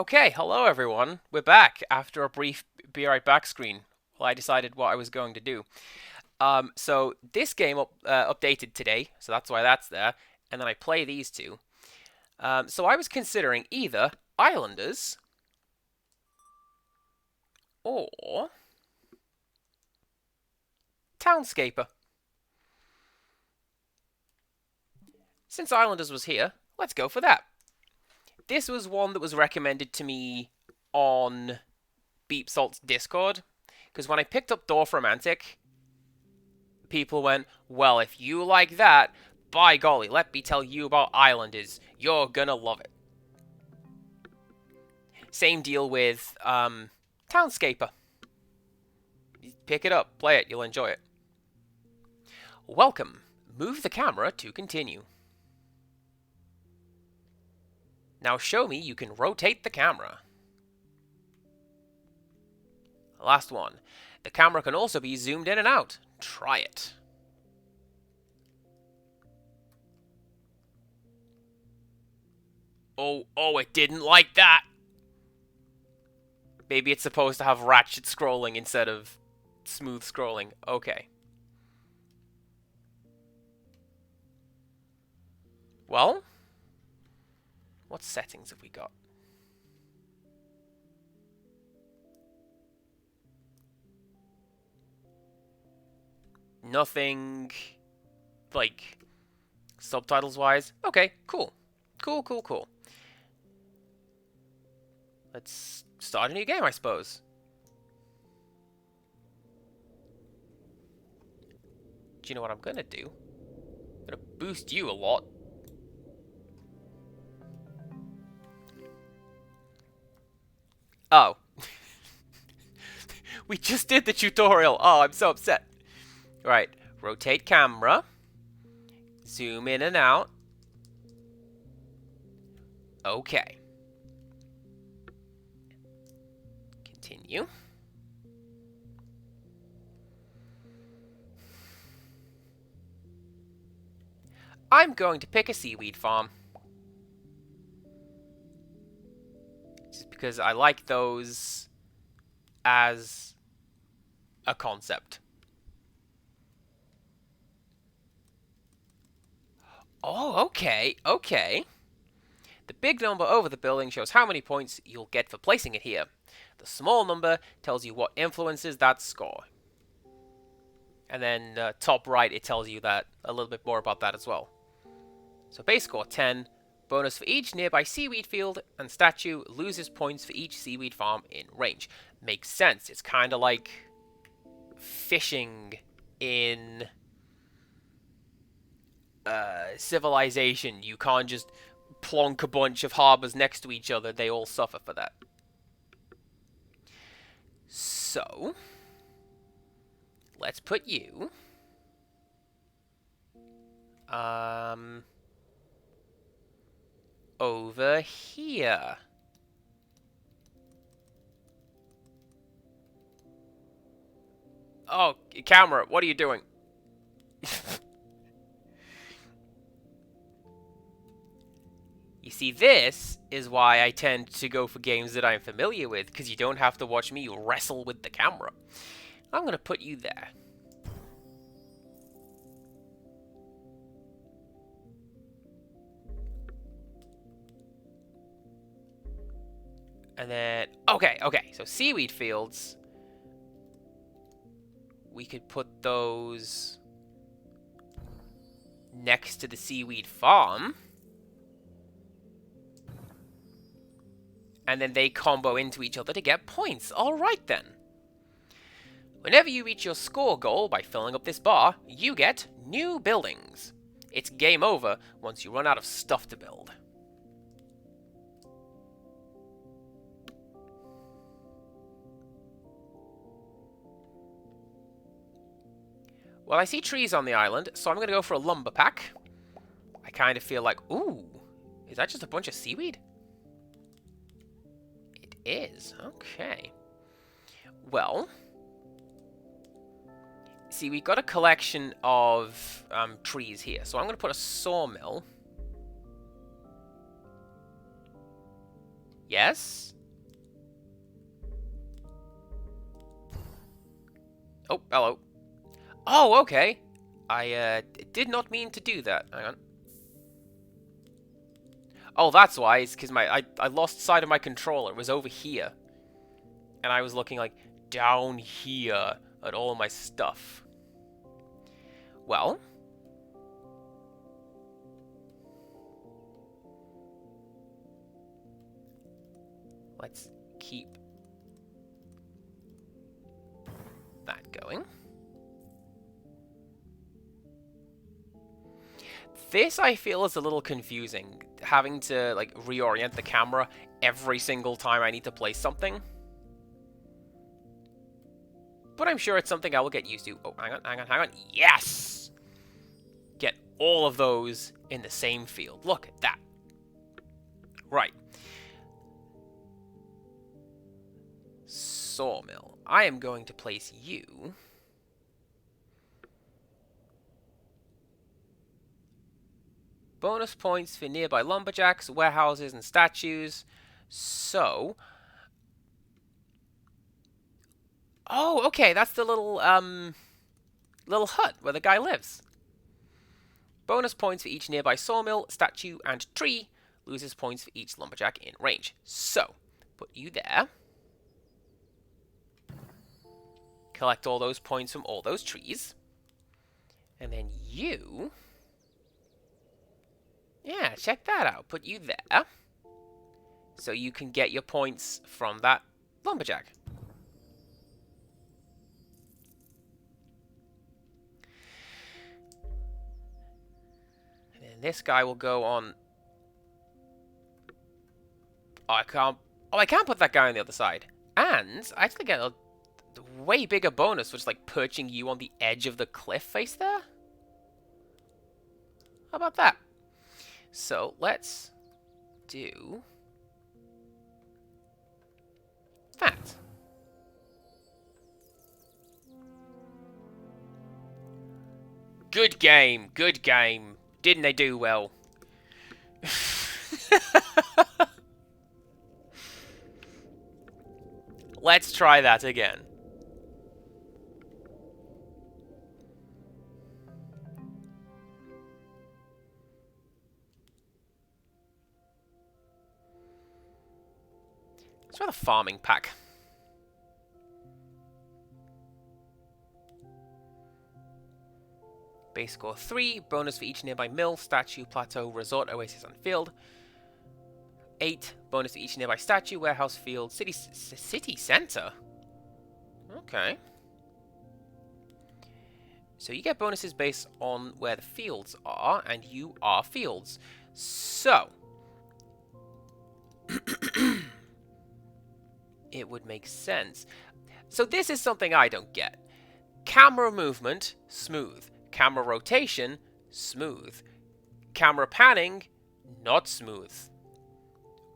Okay, hello everyone. We're back after a brief be right back screen while I decided what I was going to do. So this game updated today, so that's why that's there, and then I play these two. So I was considering either Islanders or Townscaper. Since Islanders was here, let's go for that. This was one that was recommended to me on Beep Salt's Discord, because when I picked up Dorfromantic, people went, well, if you like that, by golly, let me tell you about Islanders. You're gonna love it. Same deal with Townscaper. Pick it up, play it, you'll enjoy it. Welcome. Move the camera to continue. Now show me you can rotate the camera. Last one. The camera can also be zoomed in and out. Try it. Oh, it didn't like that. Maybe it's supposed to have ratchet scrolling instead of smooth scrolling. Okay. Well, what settings have we got? Nothing, like, subtitles-wise. Okay, cool. Cool. Let's start a new game, I suppose. Do you know what I'm gonna do? I'm gonna boost you a lot. Oh. We just did the tutorial. Oh, I'm so upset. Right, rotate camera. Zoom in and out. Okay. Continue. I'm going to pick a seaweed farm. Just because I like those as a concept. Oh, okay. The big number over the building shows how many points you'll get for placing it here. The small number tells you what influences that score. And then top right, it tells you that a little bit more about that as well. So base score 10, bonus for each nearby seaweed field, and statue loses points for each seaweed farm in range. Makes sense. It's kind of like fishing in Civilization. You can't just plonk a bunch of harbors next to each other. They all suffer for that. So, let's put you over here. Oh, camera, what are you doing? You see, this is why I tend to go for games that I'm familiar with, because you don't have to watch me wrestle with the camera. I'm going to put you there. And then, okay, so seaweed fields, we could put those next to the seaweed farm. And then they combo into each other to get points. Alright then. Whenever you reach your score goal by filling up this bar, you get new buildings. It's game over once you run out of stuff to build. Well, I see trees on the island, so I'm going to go for a lumber pack. I kind of feel like, ooh, is that just a bunch of seaweed? It is, okay. Well, see, we got a collection of trees here, so I'm going to put a sawmill. Yes? Oh, hello. Oh, okay. I did not mean to do that. Hang on. Oh, that's why. It's because I lost sight of my controller. It was over here. And I was looking, like, down here at all my stuff. Well... let's keep that going. This, I feel, is a little confusing, having to, like, reorient the camera every single time I need to place something. But I'm sure it's something I will get used to. Oh, hang on, hang on, hang on. Yes! Get all of those in the same field. Look at that. Right. Sawmill. I am going to place you... bonus points for nearby lumberjacks, warehouses, and statues. So... oh, okay, that's the little hut where the guy lives. Bonus points for each nearby sawmill, statue, and tree. Loses points for each lumberjack in range. So, put you there. Collect all those points from all those trees. And then you... yeah, check that out. Put you there. So you can get your points from that lumberjack. And then this guy will go on... oh, I can't... oh, I can put that guy on the other side. And I actually get a way bigger bonus, which is like perching you on the edge of the cliff face there. How about that? So let's do that. Good game, good game. Didn't they do well? Let's try that again. Let's try the farming pack. Base score 3, bonus for each nearby mill, statue, plateau, resort, oasis, and field. 8, bonus for each nearby statue, warehouse, field, city center. Okay. So you get bonuses based on where the fields are, and you are fields. So... it would make sense. So this is something I don't get. Camera movement, smooth. Camera rotation, smooth. Camera panning, not smooth.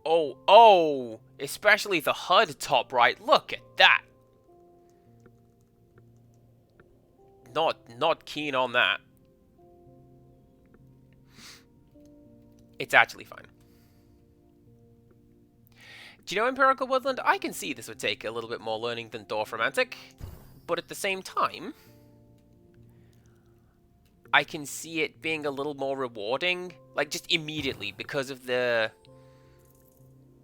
Oh, especially the HUD top right. Look at that. Not keen on that. It's actually fine. Do you know Empirical Woodland? I can see this would take a little bit more learning than Dorfromantik, but at the same time, I can see it being a little more rewarding, like just immediately, because of the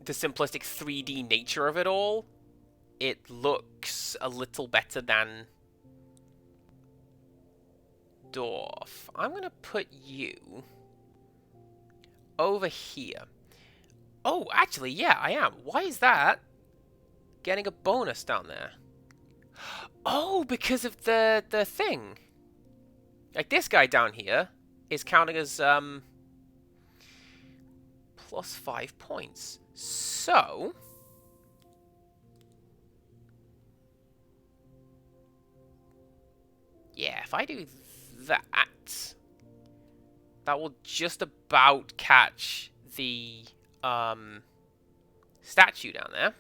simplistic 3D nature of it all. It looks a little better than Dorf. I'm going to put you over here. Oh, actually, yeah, I am. Why is that getting a bonus down there? Oh, because of the thing. Like, this guy down here is counting as, plus 5 points. So... yeah, if I do that, that will just about catch the statue down there.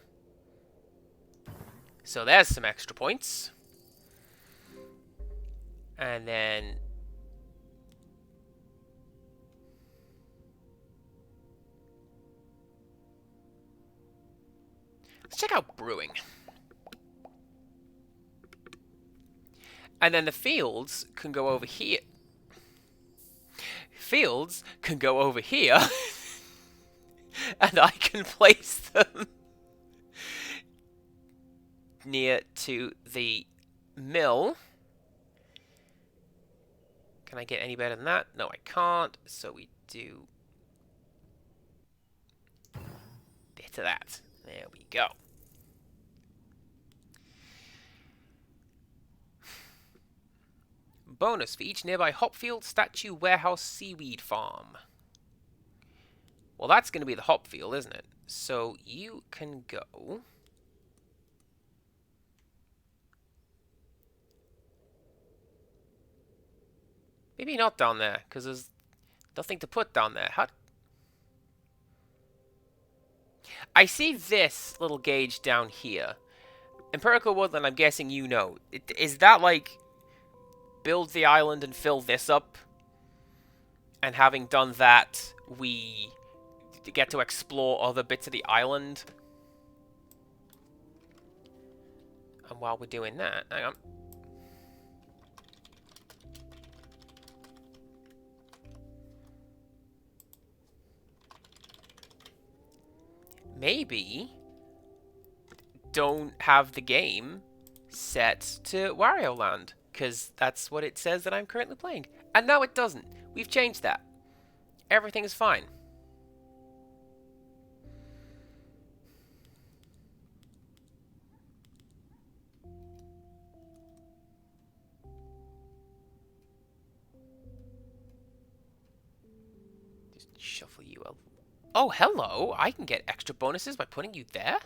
So there's some extra points. And then Let's check out brewing. And then the fields can go over here. Fields can go over here. And I can place them near to the mill. Can I get any better than that? No, I can't. So we do bit of that. There we go. Bonus for each nearby hopfield, statue, warehouse, seaweed farm. Well, that's going to be the hopfield, isn't it? So you can go... Maybe not down there, because there's nothing to put down there. How... I see this little gauge down here. Empirical Woodland, I'm guessing you know. Is that like... build the island and fill this up? And having done that, we get to explore other bits of the island. And while we're doing that... Hang on. Maybe don't have the game set to Wario Land, because that's what it says that I'm currently playing. And now it doesn't. We've changed that. Everything is fine. Just shuffle you up. Oh, hello! I can get extra bonuses by putting you there?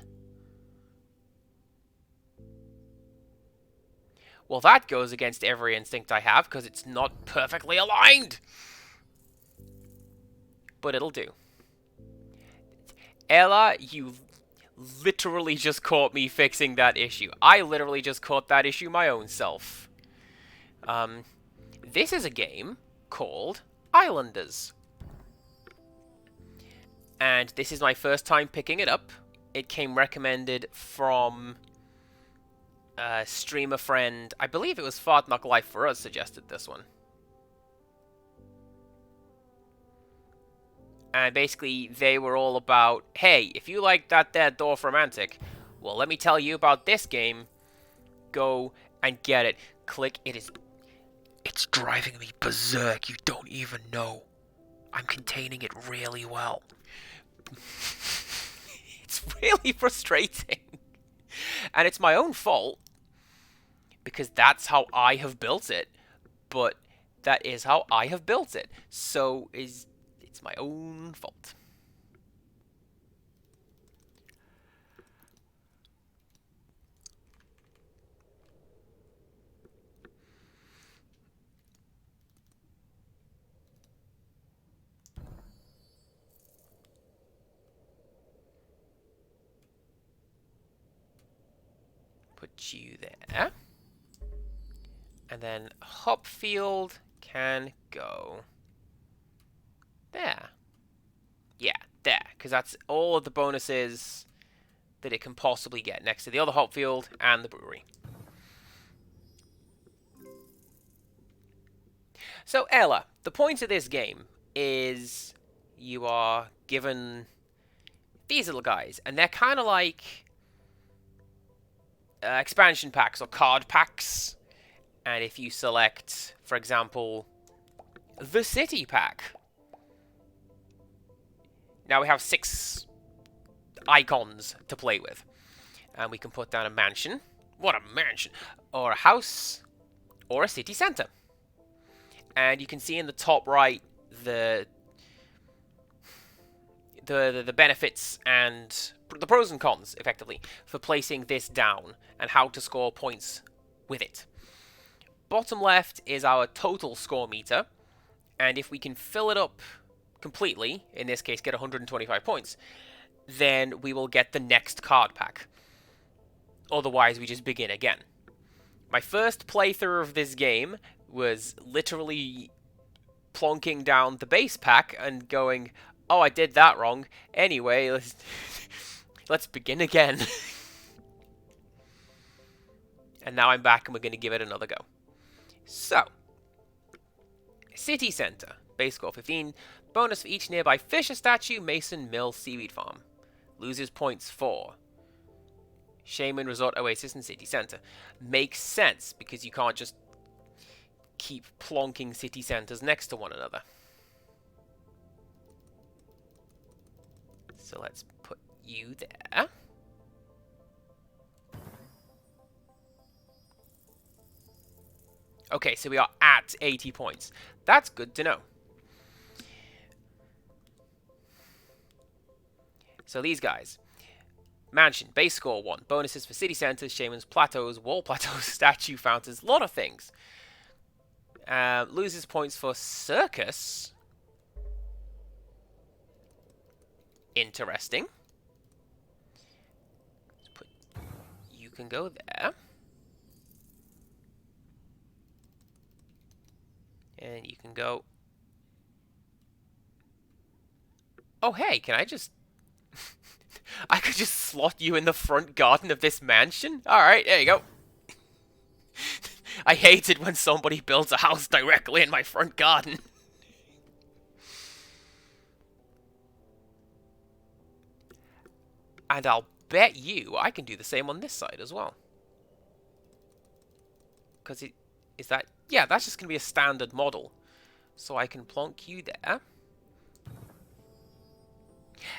Well, that goes against every instinct I have, because it's not perfectly aligned! But it'll do. Ella, you literally just caught me fixing that issue. I literally just caught that issue my own self. This is a game called Islanders. And this is my first time picking it up. It came recommended from a streamer friend. I believe it was Fartknock Life for Us suggested this one. And basically, they were all about, hey, if you like that there Dwarf Romantic, well, let me tell you about this game. Go and get it. Click. It's driving me berserk. You don't even know. I'm containing it really well. It's really frustrating. And it's my own fault. Because that's how I have built it. But that is how I have built it. So it's my own fault. Put you there. And then Hopfield can go there. Yeah, there. Because that's all of the bonuses that it can possibly get next to the other Hopfield and the brewery. So, Ella, the point of this game is you are given these little guys, and they're kind of like expansion packs or card packs. And if you select, for example, the city pack, now we have 6 icons to play with. And we can put down a mansion. What a mansion! Or a house. Or a city centre. And you can see in the top right the benefits and the pros and cons, effectively, for placing this down and how to score points with it. Bottom left is our total score meter, and if we can fill it up completely, in this case get 125 points, then we will get the next card pack. Otherwise, we just begin again. My first playthrough of this game was literally plonking down the base pack and going, oh, I did that wrong. Anyway, Let's begin again. And now I'm back and we're going to give it another go. So, City Centre. Base score 15. Bonus for each nearby Fisher statue, Mason, Mill, Seaweed Farm. Loses points 4. Shaman, Resort, Oasis, and City Centre. Makes sense, because you can't just keep plonking city centres next to one another. So let's put you there. Okay, so we are at 80 points. That's good to know. So these guys. Mansion, base score 1. Bonuses for city centres, shamans, plateaus, wall plateaus, statue fountains, a lot of things. Loses points for circus. Interesting. You can go there. And you can go... Oh, hey, can I just... I could just slot you in the front garden of this mansion? Alright, there you go. I hate it when somebody builds a house directly in my front garden. And I'll bet you I can do the same on this side as well. Because it... Is that... Yeah, that's just going to be a standard model. So I can plonk you there.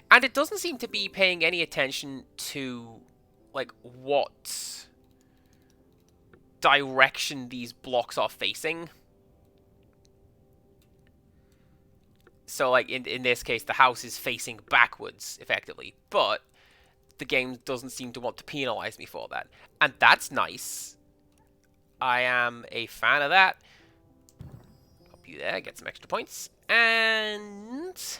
And it doesn't seem to be paying any attention to, like, what direction these blocks are facing. So, like, in this case, the house is facing backwards, effectively. But the game doesn't seem to want to penalize me for that. And that's nice. I am a fan of that. Pop you there, get some extra points. And...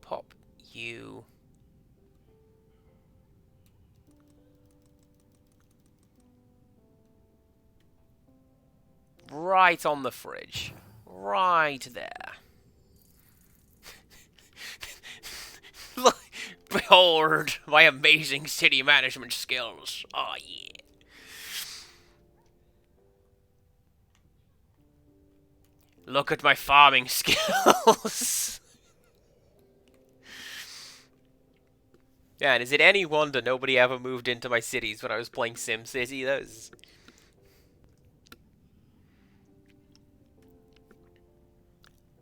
pop you right on the fridge. Right there. Look, behold my amazing city management skills. Oh, yeah. Look at my farming skills. Yeah, and is it any wonder nobody ever moved into my cities when I was playing SimCity? That was...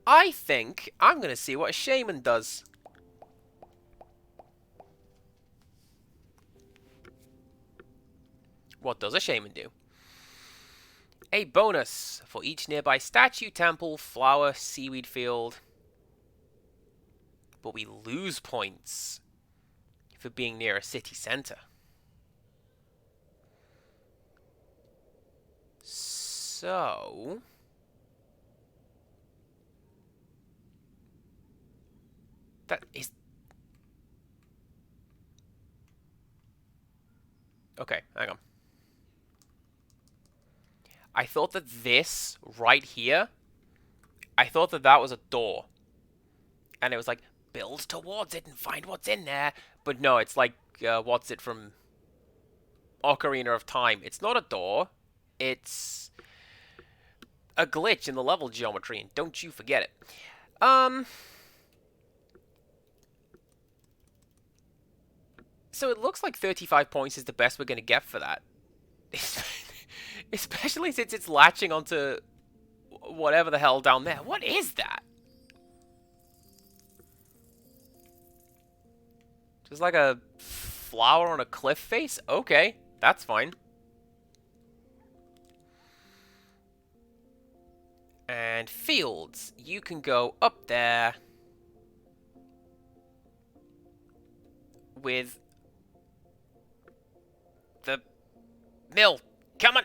I think I'm going to see what a shaman does. What does a shaman do? A bonus for each nearby statue, temple, flower, seaweed field. But we lose points for being near a city centre. So... that is... Okay, hang on. I thought that this, right here, I thought that that was a door. And it was like, build towards it and find what's in there. But no, it's like, what's it from Ocarina of Time. It's not a door. It's a glitch in the level geometry, and don't you forget it. So it looks like 35 points is the best we're going to get for that. Especially since it's latching onto whatever the hell down there. What is that? Just like a flower on a cliff face? Okay, that's fine. And fields. You can go up there with the mill. Come on!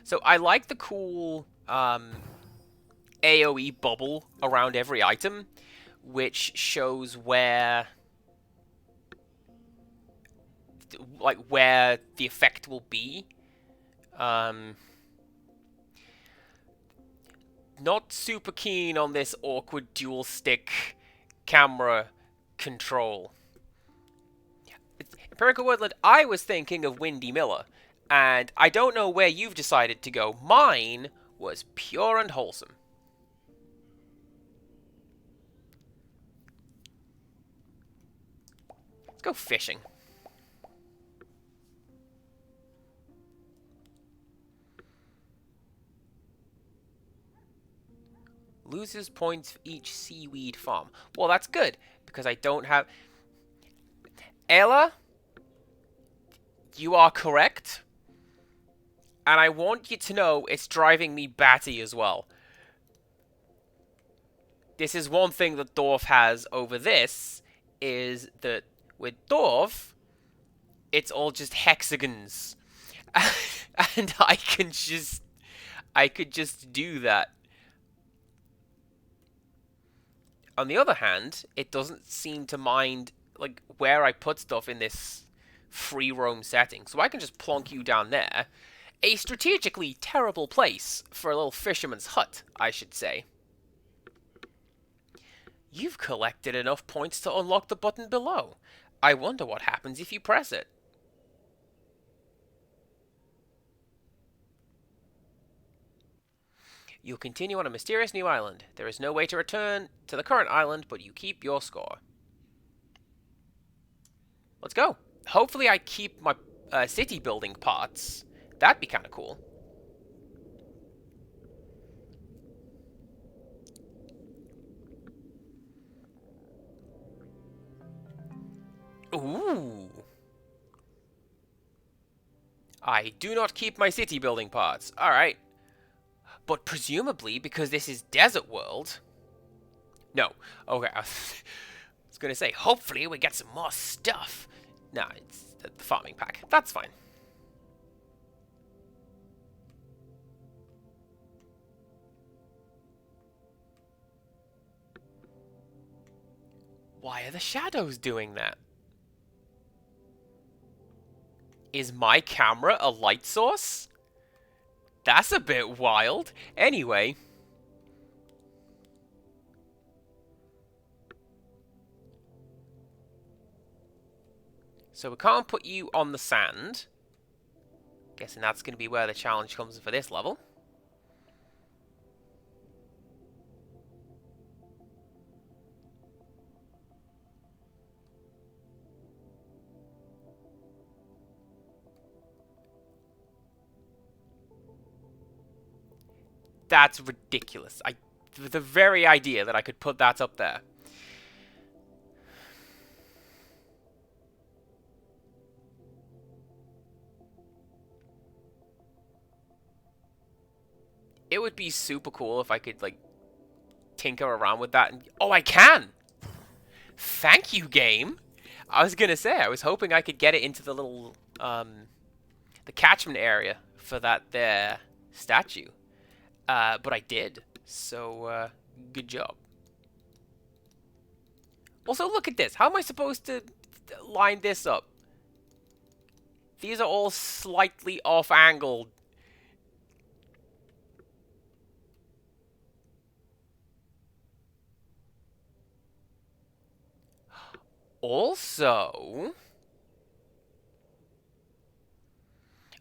So I like the cool AoE bubble around every item, which shows where like where the effect will be. Not super keen on this awkward dual stick camera control. Empirical Woodland, I was thinking of Windy Miller, and I don't know where you've decided to go. Mine was pure and wholesome. Let's go fishing. Loses points for each seaweed farm. Well, that's good, because I don't have... Ella, you are correct. And I want you to know it's driving me batty as well. This is one thing that Dwarf has over this, is that with Dwarf, it's all just hexagons. And I could just do that. On the other hand, it doesn't seem to mind like where I put stuff in this free roam setting. So I can just plonk you down there. A strategically terrible place for a little fisherman's hut, I should say. You've collected enough points to unlock the button below. I wonder what happens if you press it. You'll continue on a mysterious new island. There is no way to return to the current island, but you keep your score. Let's go. Hopefully I keep my city building parts. That'd be kind of cool. Ooh. I do not keep my city building parts. Alright. But presumably, because this is Desert World... No. Okay, I was going to say, hopefully we get some more stuff. No, it's the farming pack. That's fine. Why are the shadows doing that? Is my camera a light source? That's a bit wild. Anyway. So we can't put you on the sand. Guessing that's going to be where the challenge comes for this level. That's ridiculous. The very idea that I could put that up there. It would be super cool if I could, like, tinker around with that. And oh, I can! Thank you, game! I was gonna say, I was hoping I could get it into the little, the catchment area for that there statue. But I did. So, good job. Also, look at this. How am I supposed to line this up? These are all slightly off-angled. Also...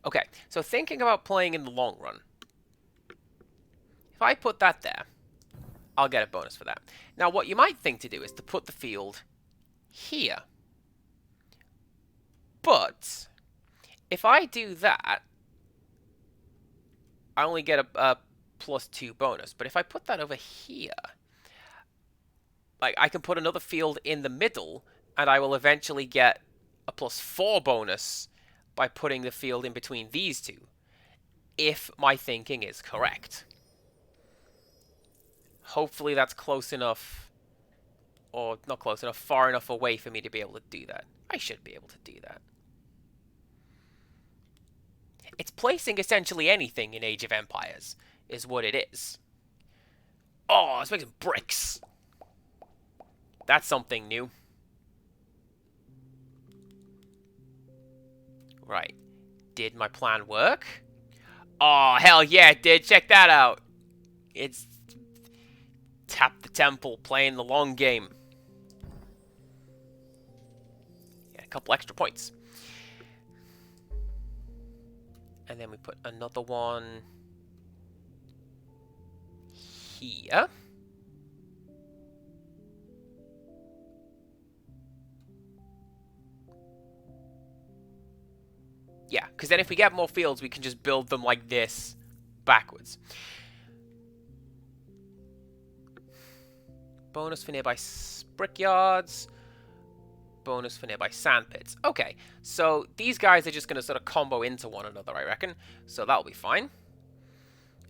Okay, so thinking about playing in the long run. If I put that there, I'll get a bonus for that. Now, what you might think to do is to put the field here. But, if I do that, I only get a +2 bonus. But if I put that over here, like, I can put another field in the middle, and I will eventually get a +4 bonus by putting the field in between these two, if my thinking is correct. Hopefully that's close enough, or not close enough, far enough away for me to be able to do that. I should be able to do that. It's placing essentially anything in Age of Empires, is what it is. Oh, let's make some bricks. That's something new. Right. Did my plan work? Oh, hell yeah, it did. Check that out. It's Tap the Temple, playing the long game. Yeah, a couple extra points. And then we put another one here. Yeah, because then if we get more fields, we can just build them like this, backwards. Bonus for nearby brickyards. Bonus for nearby sandpits. Okay, so these guys are just going to sort of combo into one another, I reckon. So that'll be fine.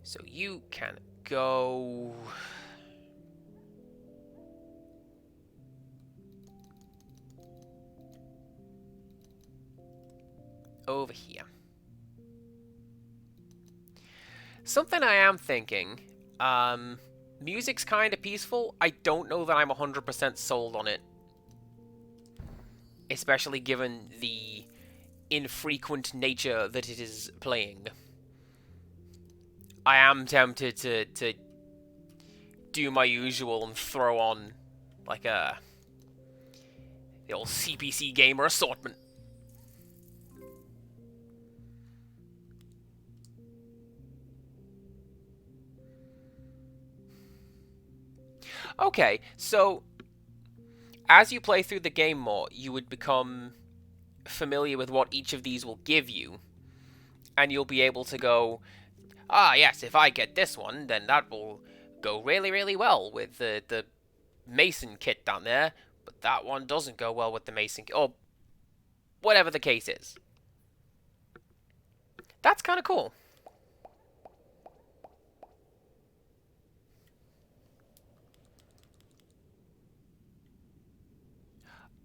So you can go... over here. Something I am thinking, music's kind of peaceful. I don't know that I'm 100% sold on it. Especially given the infrequent nature that it is playing. I am tempted to do my usual and throw on, like, the old CPC gamer assortment. Okay, so as you play through the game more, you would become familiar with what each of these will give you, and you'll be able to go, ah, yes, if I get this one, then that will go really, really well with the Mason kit down there, but that one doesn't go well with the Mason kit, or whatever the case is. That's kind of cool.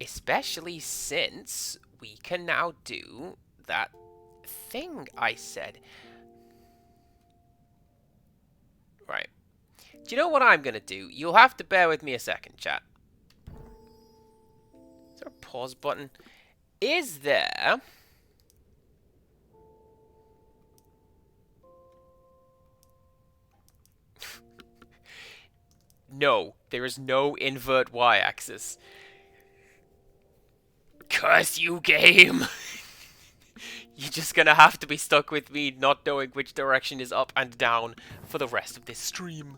Especially since we can now do that thing I said. Right. Do you know what I'm going to do? You'll have to bear with me a second, chat. Is there a pause button? Is there... No, there is no invert y-axis. Curse you, game! You're just gonna have to be stuck with me not knowing which direction is up and down for the rest of this stream.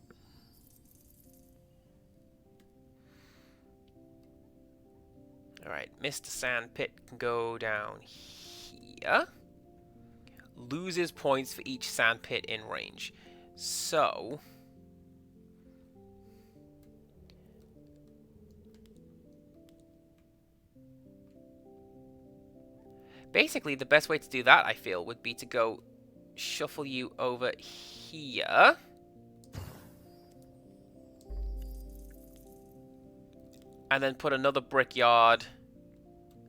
Alright, Mr. Sandpit can go down here. Loses points for each sandpit in range. So... basically, the best way to do that, I feel, would be to go shuffle you over here. And then put another brickyard,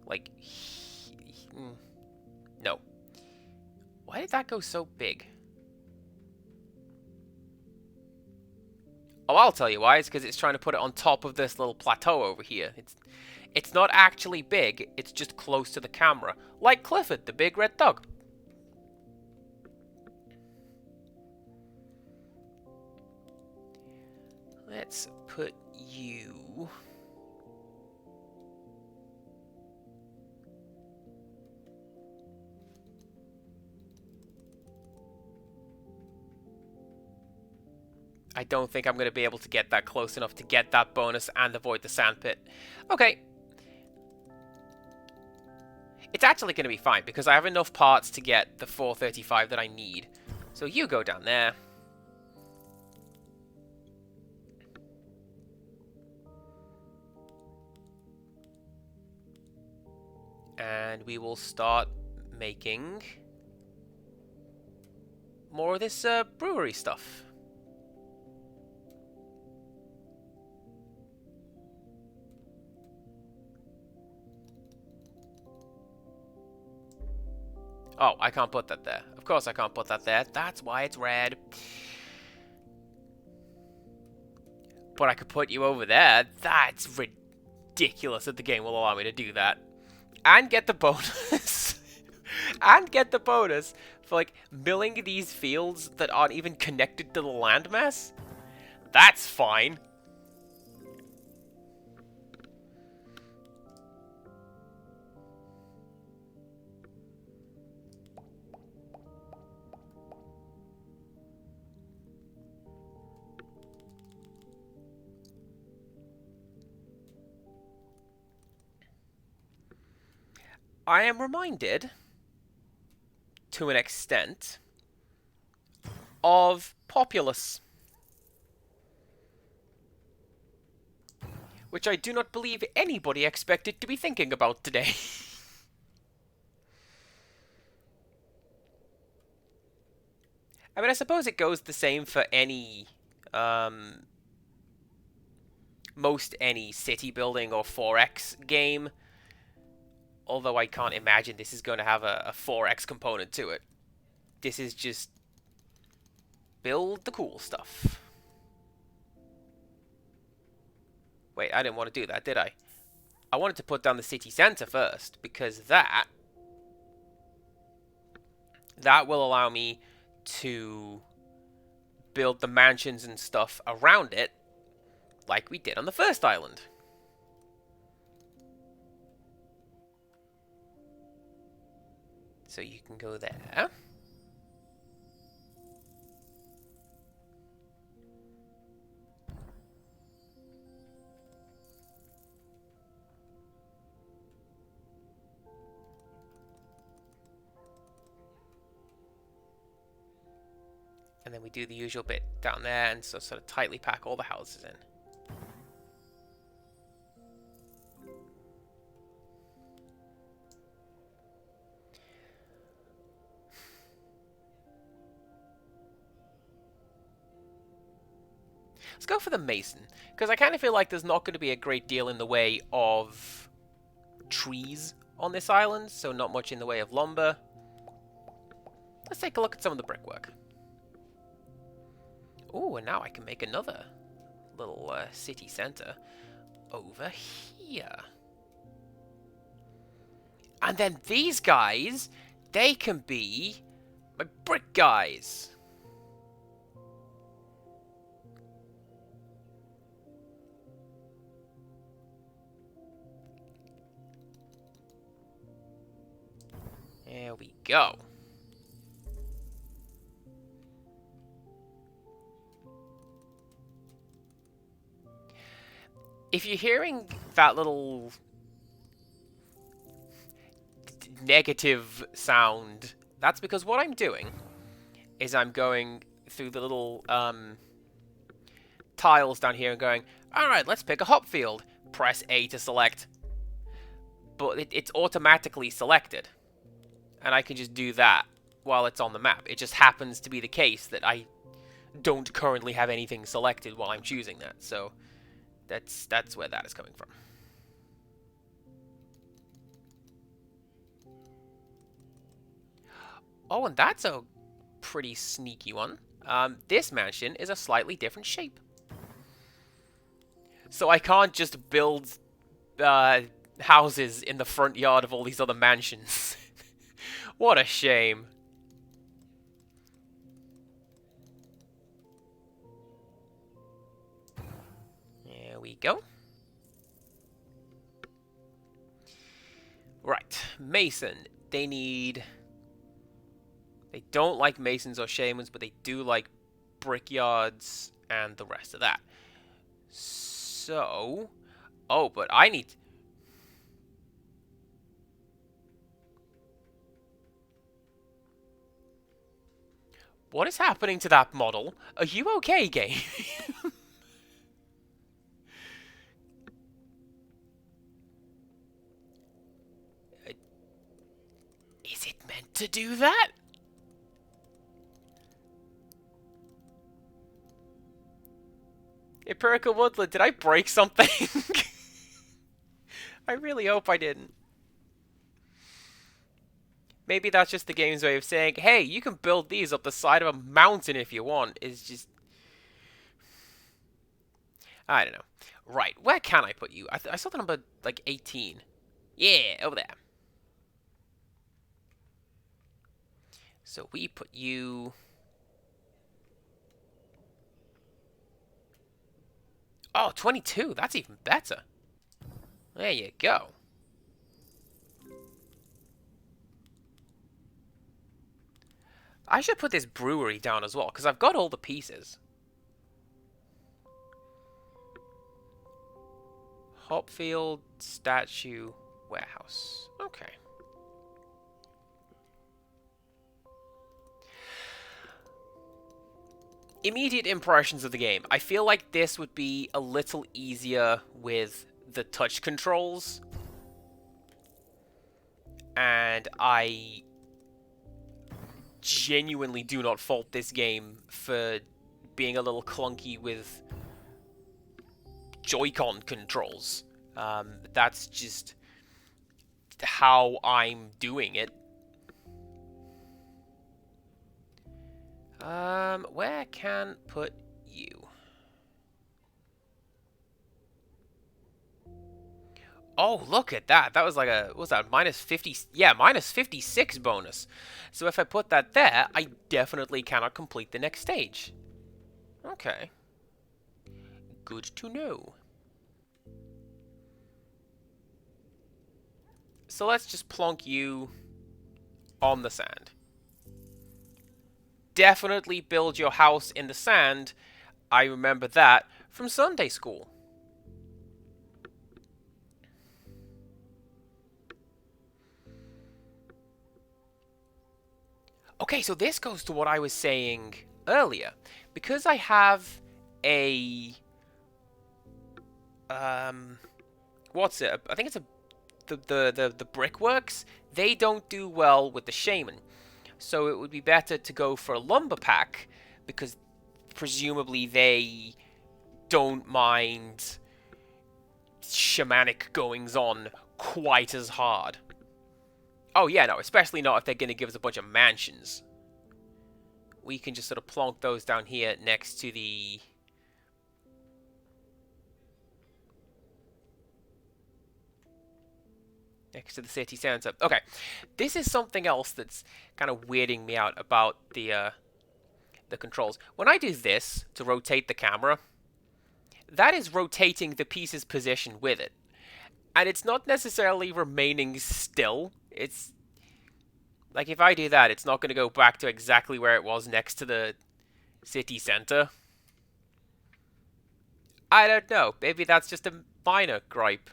like... no. Why did that go so big? Oh, I'll tell you why. It's because it's trying to put it on top of this little plateau over here. It's not actually big, it's just close to the camera. Like Clifford, the big red dog. Let's put you... I don't think I'm going to be able to get that close enough to get that bonus and avoid the sandpit. Okay. It's actually going to be fine, because I have enough parts to get the 435 that I need. So you go down there. And we will start making more of this brewery stuff. Oh, I can't put that there. Of course I can't put that there. That's why it's red. But I could put you over there. That's ridiculous that the game will allow me to do that. And get the bonus. And get the bonus for, like, milling these fields that aren't even connected to the landmass? That's fine. I am reminded, to an extent, of Populous, which I do not believe anybody expected to be thinking about today. I mean, I suppose it goes the same for any, most any city building or 4X game, although I can't imagine this is going to have a 4X component to it. This is just build the cool stuff. Wait, I didn't want to do that, did I? I wanted to put down the city center first, because that will allow me to build the mansions and stuff around it, like we did on the first island. So you can go there. And then we do the usual bit down there and so sort of tightly pack all the houses in. Let's go for the mason, because I kind of feel like there's not going to be a great deal in the way of trees on this island, so not much in the way of lumber. Let's take a look at some of the brickwork. Ooh, and now I can make another little city center over here. And then these guys, they can be my brick guys. There we go. If you're hearing that little negative sound, that's because what I'm doing is I'm going through the little tiles down here and going, alright, let's pick a hop field. Press A to select. But it's automatically selected. And I can just do that while it's on the map. It just happens to be the case that I don't currently have anything selected while I'm choosing that. So that's where that is coming from. Oh, and that's a pretty sneaky one. This mansion is a slightly different shape. So I can't just build houses in the front yard of all these other mansions. What a shame. There we go. Right, Mason. They don't like Masons or Shamans, but they do like brickyards and the rest of that. So... Oh, but I need... What is happening to that model? Are you okay, game? Is it meant to do that? Empirical Woodland, did I break something? I really hope I didn't. Maybe that's just the game's way of saying, hey, you can build these up the side of a mountain if you want. It's just... I don't know. Right, where can I put you? I saw the number, like, 18. Yeah, over there. So we put you... Oh, 22. That's even better. There you go. I should put this brewery down as well, because I've got all the pieces. Hopfield Statue Warehouse. Okay. Immediate impressions of the game. I feel like this would be a little easier with the touch controls. And I genuinely do not fault this game for being a little clunky with Joy-Con controls. That's just how I'm doing it. Where can put you? Oh, look at that. That was like a, what was that, minus 50? Yeah, minus 56 bonus. So if I put that there, I definitely cannot complete the next stage. Okay. Good to know. So let's just plonk you on the sand. Definitely build your house in the sand. I remember that from Sunday school. Okay, so this goes to what I was saying earlier. Because I have a... what's it? I think it's a... The brickworks, they don't do well with the shaman. So it would be better to go for a lumber pack, because presumably they don't mind shamanic goings-on quite as hard. Oh yeah, no, especially not if they're going to give us a bunch of mansions. We can just sort of plonk those down here next to the... next to the city center. Okay, this is something else that's kind of weirding me out about the controls. When I do this to rotate the camera, that is rotating the piece's position with it. And it's not necessarily remaining still. It's... like, if I do that, it's not going to go back to exactly where it was next to the city center. I don't know. Maybe that's just a minor gripe.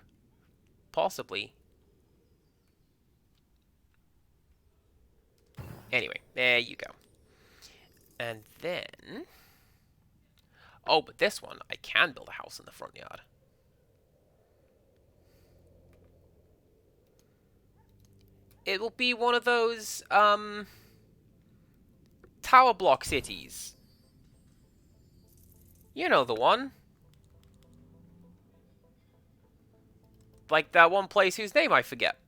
Possibly. Anyway, there you go. And then... oh, but this one, I can build a house in the front yard. It will be one of those, tower block cities. You know the one. Like that one place whose name I forget.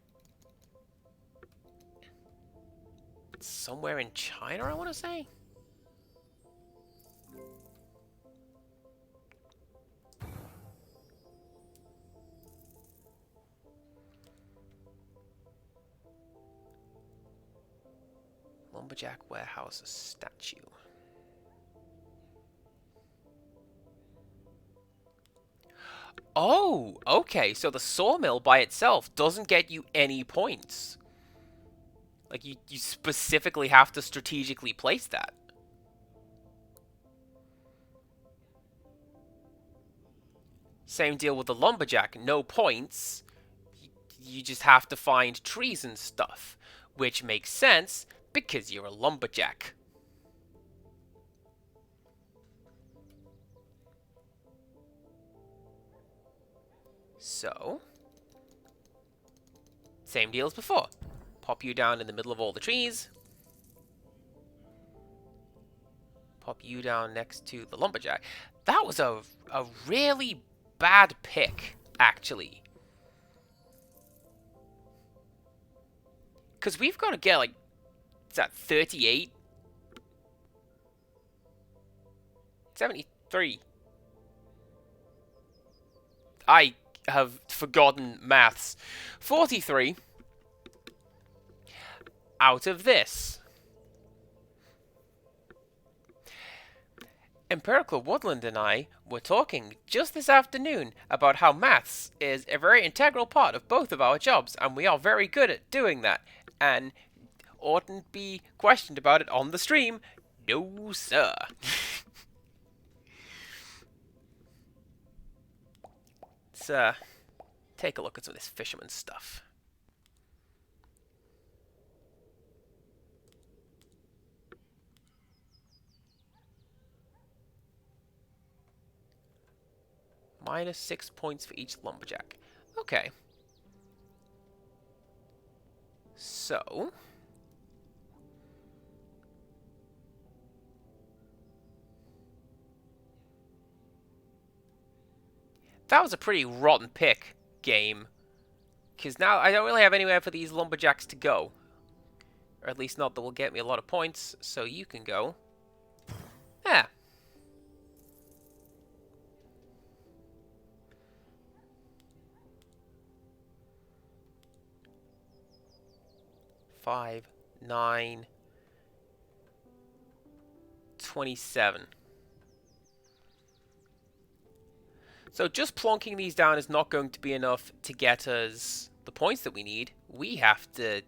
It's somewhere in China, I want to say. Lumberjack Warehouse statue. Oh, okay, so the sawmill by itself doesn't get you any points. Like, you specifically have to strategically place that. Same deal with the lumberjack, no points. You just have to find trees and stuff, which makes sense because you're a lumberjack. So, same deal as before. Pop you down in the middle of all the trees. Pop you down next to the lumberjack. That was a really bad pick, actually. Because we've got to get, like, is that 38? 73. I have forgotten maths. 43 out of this. Empirical Woodland and I were talking just this afternoon about how maths is a very integral part of both of our jobs, and we are very good at doing that, and oughtn't be questioned about it on the stream. No, sir. Let's take a look at some of this fisherman stuff. Minus 6 points for each lumberjack. Okay. So... that was a pretty rotten pick, game. Because now I don't really have anywhere for these lumberjacks to go. Or at least not that will get me a lot of points, so you can go. Yeah. Five, 9, 27. So just plonking these down is not going to be enough to get us the points that we need. We have to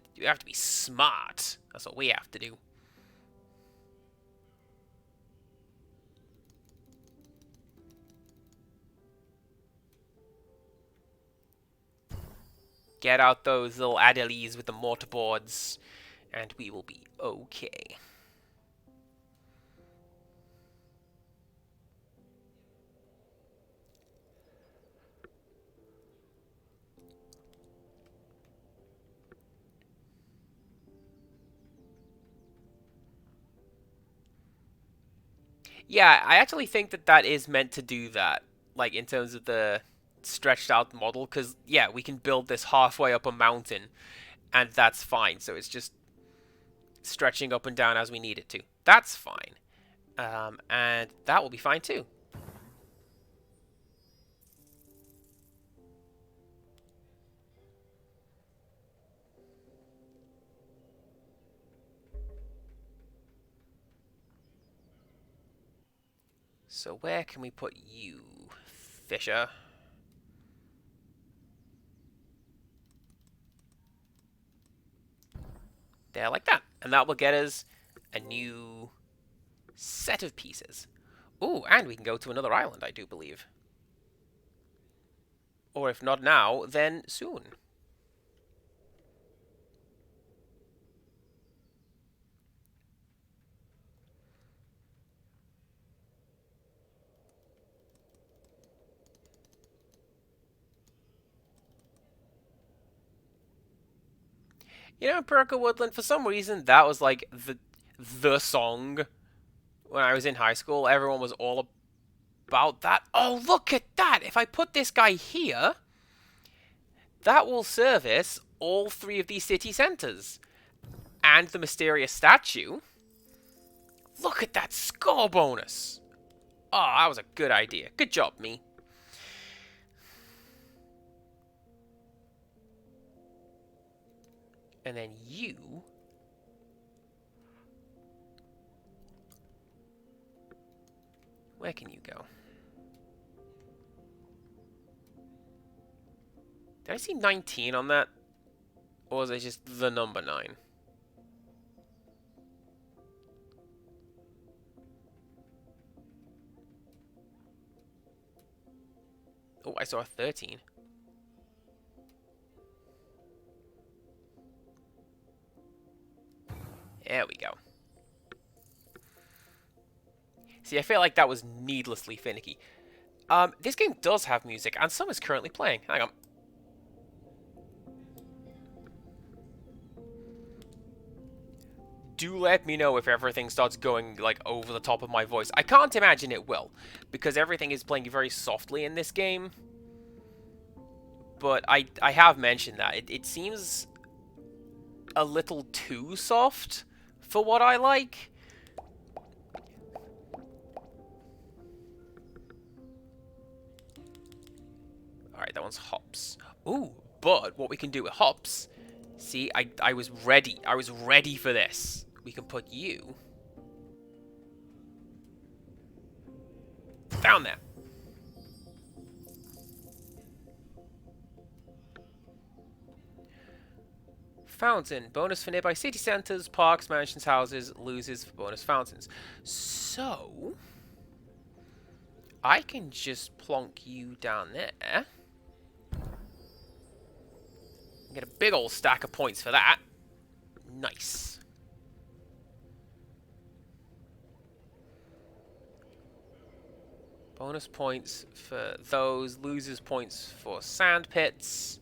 be smart. That's what we have to do. Get out those little Adelies with the mortarboards, and we will be okay. Yeah, I actually think that that is meant to do that, like in terms of the stretched out model, because yeah, we can build this halfway up a mountain, and that's fine. So it's just stretching up and down as we need it to. That's fine. And that will be fine too. So where can we put you, Fisher? There, like that. And that will get us a new set of pieces. Ooh, and we can go to another island, I do believe. Or if not now, then soon. You know, Empirical Woodland, for some reason, that was like the song when I was in high school. Everyone was all about that. Oh, look at that! If I put this guy here, that will service all 3 of these city centers. And the mysterious statue. Look at that score bonus! Oh, that was a good idea. Good job, me. And then you... where can you go? Did I see 19 on that? Or was it just the number 9? Oh, I saw a 13. There we go. See, I feel like that was needlessly finicky. This game does have music, and some is currently playing. Hang on. Do let me know if everything starts going, like, over the top of my voice. I can't imagine it will, because everything is playing very softly in this game. But I have mentioned that. It seems a little too soft for what I like. Alright, that one's hops. Ooh, but what we can do with hops... see, I was ready. I was ready for this. We can put you... Down there. Fountain. Bonus for nearby city centres, parks, mansions, houses. Loses for bonus fountains. So... I can just plonk you down there. Get a big old stack of points for that. Nice. Bonus points for those. Losers points for sand pits.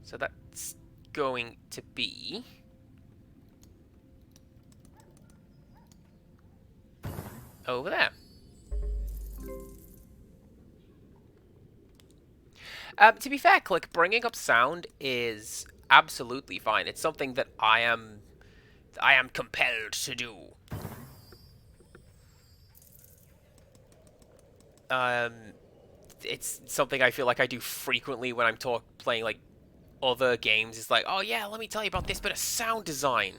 So that's going to be... over there. To be fair, Click, bringing up sound is absolutely fine. It's something that I am compelled to do. It's something I feel like I do frequently when I'm playing like other games. It's like, oh yeah, let me tell you about this bit of sound design.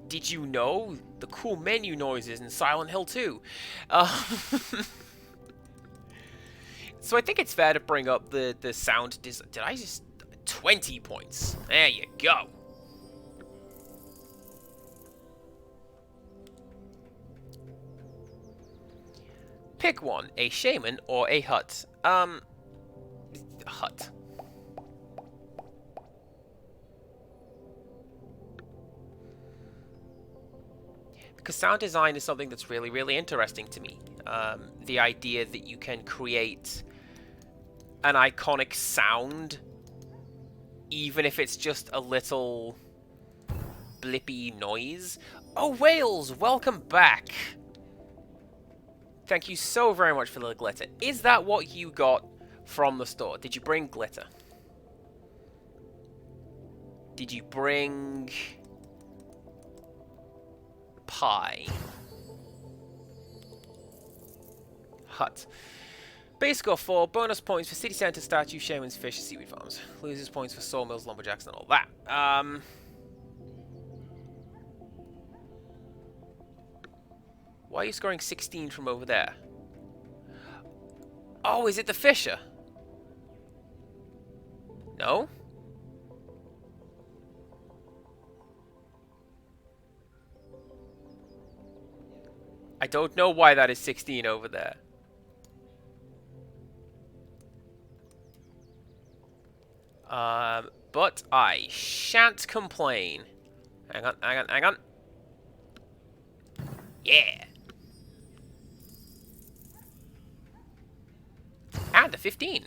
Did you know the cool menu noises in Silent Hill 2? So I think it's fair to bring up the sound design. Did I just... 20 points. There you go. Pick one, a shaman or a hut. Hut. Because sound design is something that's really, really interesting to me. The idea that you can create an iconic sound, even if it's just a little blippy noise. Oh, Wales, welcome back. Thank you so very much for the glitter. Is that what you got from the store? Did you bring glitter? Did you bring... pie? Hut. Base score 4, bonus points for city centre, statue, shamans, fish, seaweed farms. Loses points for sawmills, lumberjacks, and all that. Why are you scoring 16 from over there? Oh, is it the fisher? No? I don't know why that is 16 over there. But I shan't complain. Hang on, hang on, hang on. Yeah. And a 15.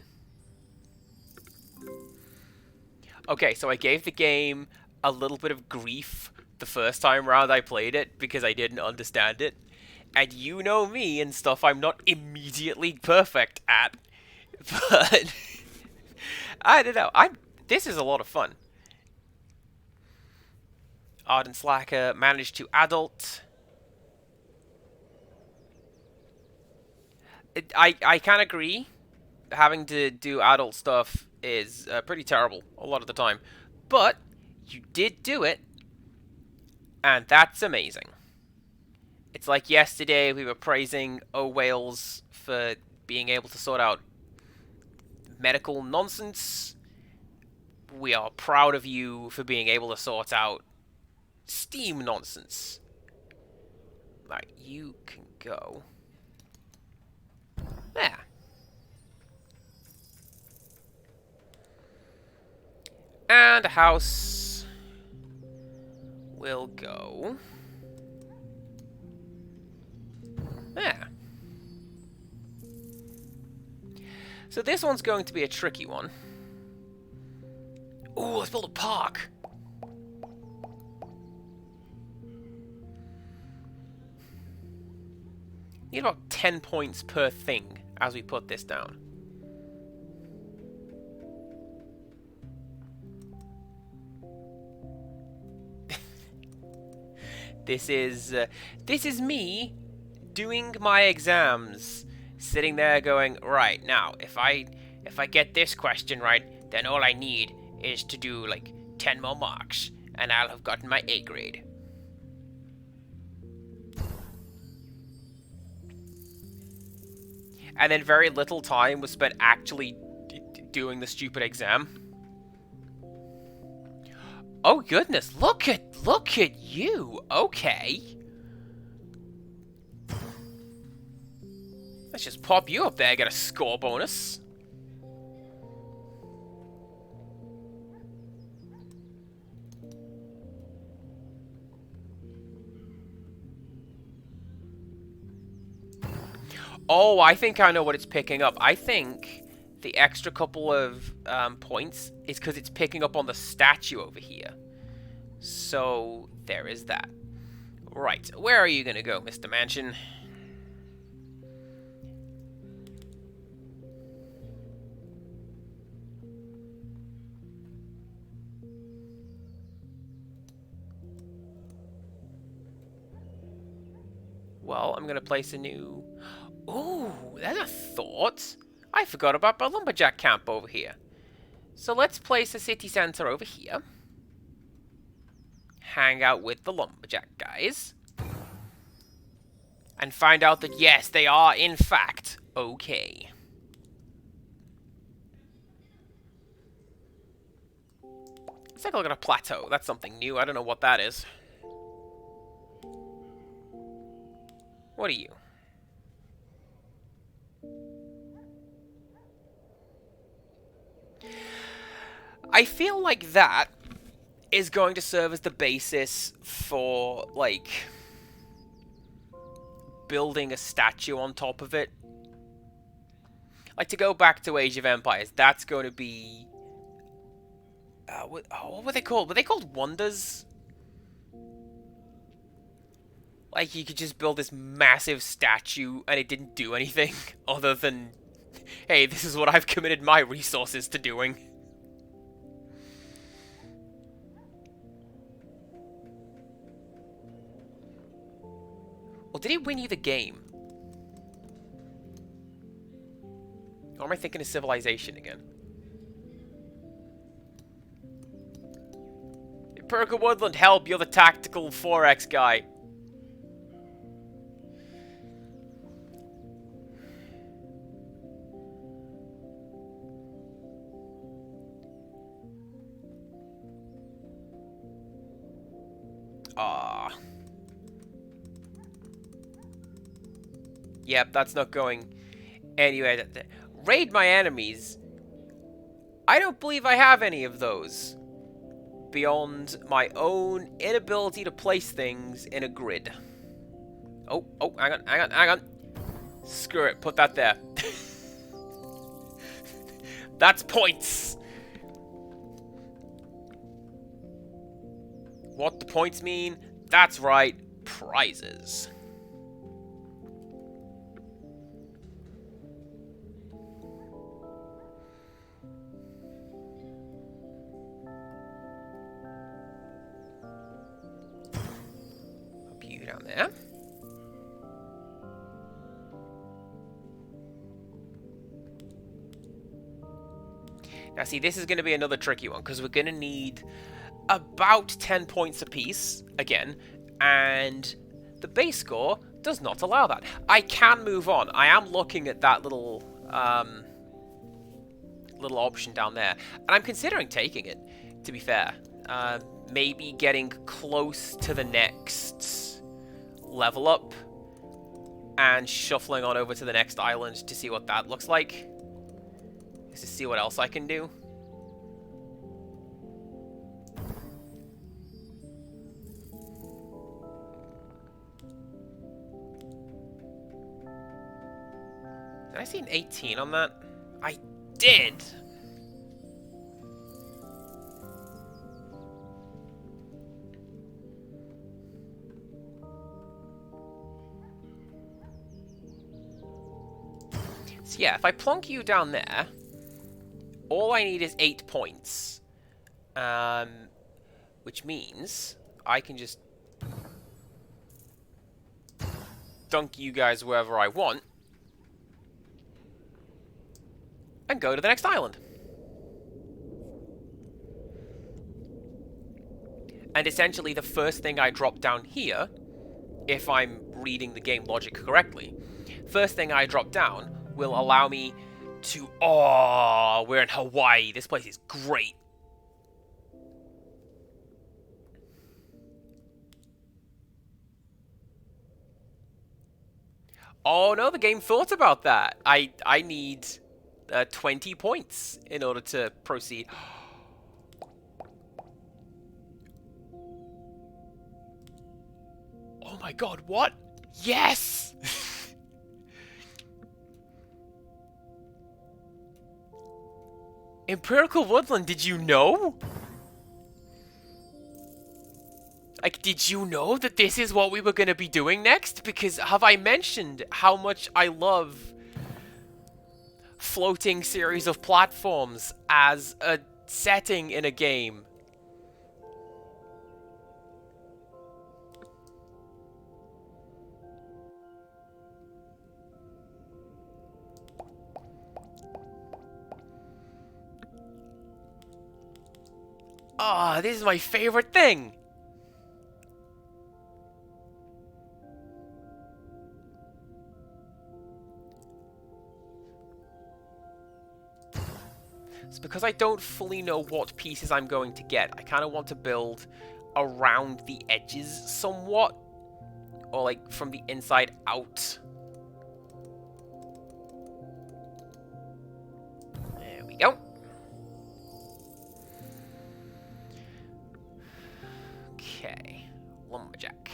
Okay, so I gave the game a little bit of grief the first time round I played it because I didn't understand it. And you know me and stuff I'm not immediately perfect at. But I don't know. This is a lot of fun. Ardent Slacker managed to adult. I can agree. Having to do adult stuff is pretty terrible a lot of the time. But you did do it. And that's amazing. It's like yesterday we were praising O Wales for being able to sort out medical nonsense. We are proud of you for being able to sort out Steam nonsense. Right, you can go there. And a house will go there. So this one's going to be a tricky one. Ooh, let's build a park. Need about 10 points per thing as we put this down. This is me doing my exams, sitting there going, right, now, if I get this question right, then all I need is to do, like, 10 more marks. and I'll have gotten my A grade. And then very little time was spent actually doing the stupid exam. Oh goodness, look at you. Okay. Let's just pop you up there, get a score bonus. Oh, I think I know what it's picking up. I think the extra couple of points is because it's picking up on the statue over here. So, there is that. Right, where are you going to go, Mr. Mansion? Well, I'm going to place a new... Ooh, that's a thought. I forgot about my lumberjack camp over here. So let's place a city center over here. Hang out with the lumberjack guys. And find out that, yes, they are, in fact, okay. Let's take a look at a plateau. That's something new. I don't know what that is. What are you? I feel like that is going to serve as the basis for, like, building a statue on top of it. Like, to go back to Age of Empires, that's going to be... what were they called? Were they called wonders? Like, you could just build this massive statue and it didn't do anything other than, hey, this is what I've committed my resources to doing. Well, did he win you the game? Or am I thinking of Civilization again? Empirical Woodland, help! You're the tactical 4X guy. Ah. Yep, that's not going anyway. Raid my enemies. I don't believe I have any of those. Beyond my own inability to place things in a grid. Oh, hang on. Screw it, put that there. That's points. What the points mean? That's right, prizes. Down there. Now see, this is going to be another tricky one, because we're going to need about 10 points apiece, again, and the base score does not allow that. I can move on. I am looking at that little little option down there, and I'm considering taking it, to be fair. Maybe getting close to the next level up and shuffling on over to the next island to see what that looks like, just to see what else I can do. Did I see an 18 on that? I did! So yeah, if I plonk you down there, all I need is 8 points. Which means I can just dunk you guys wherever I want and go to the next island. And essentially the first thing I drop down here, if I'm reading the game logic correctly, first thing I drop down will allow me to... Oh, we're in Hawaii. This place is great. Oh no, the game thought about that. I need 20 points in order to proceed. Oh my god, what? Yes! Empirical Woodland, did you know? Like, did you know that this is what we were going to be doing next? Because have I mentioned how much I love floating series of platforms as a setting in a game? Ah, this is my favorite thing! It's because I don't fully know what pieces I'm going to get. I kind of want to build around the edges somewhat. Or like from the inside out. There we go. Okay. Lumberjack.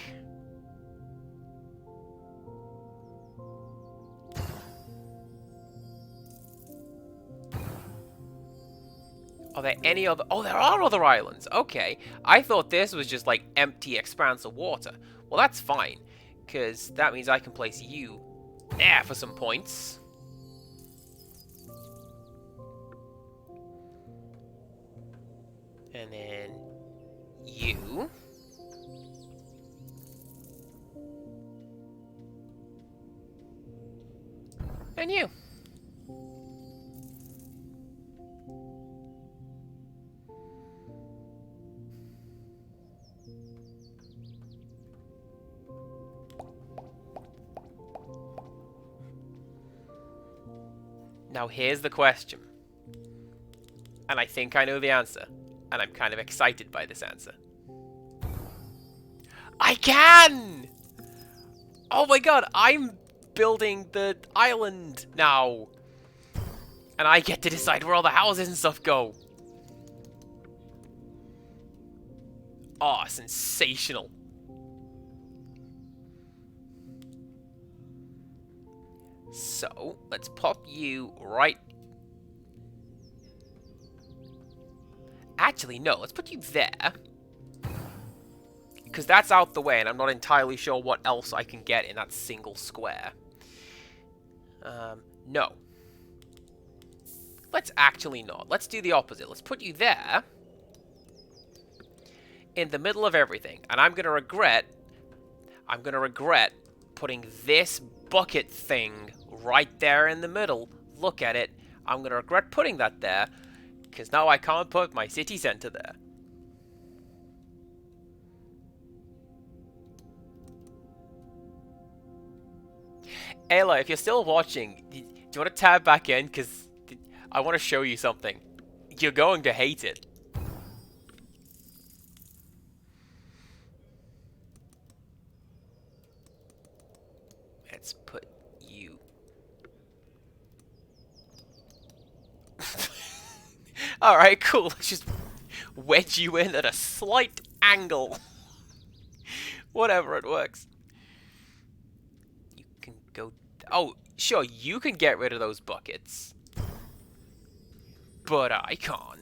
Are there any other... Oh, there are other islands. Okay. I thought this was just like empty expanse of water. Well, that's fine. Because that means I can place you there for some points. And then you. And you. Now here's the question. And I think I know the answer. And I'm kind of excited by this answer. I can! Oh my god, I'm building the island now. And I get to decide where all the houses and stuff go. Oh, sensational. So, let's pop you right... Actually, no, let's put you there. Because that's out the way, and I'm not entirely sure what else I can get in that single square. No. Let's actually not. Let's do the opposite. Let's put you there. In the middle of everything. And I'm going to regret putting this bucket thing right there in the middle. Look at it. I'm going to regret putting that there. Because now I can't put my city center there. Ayla, if you're still watching, do you want to tab back in? Because I want to show you something. You're going to hate it. Let's put you... Alright, cool. Let's just wedge you in at a slight angle. Whatever, it works. You can go... Oh, sure, you can get rid of those buckets. But I can't.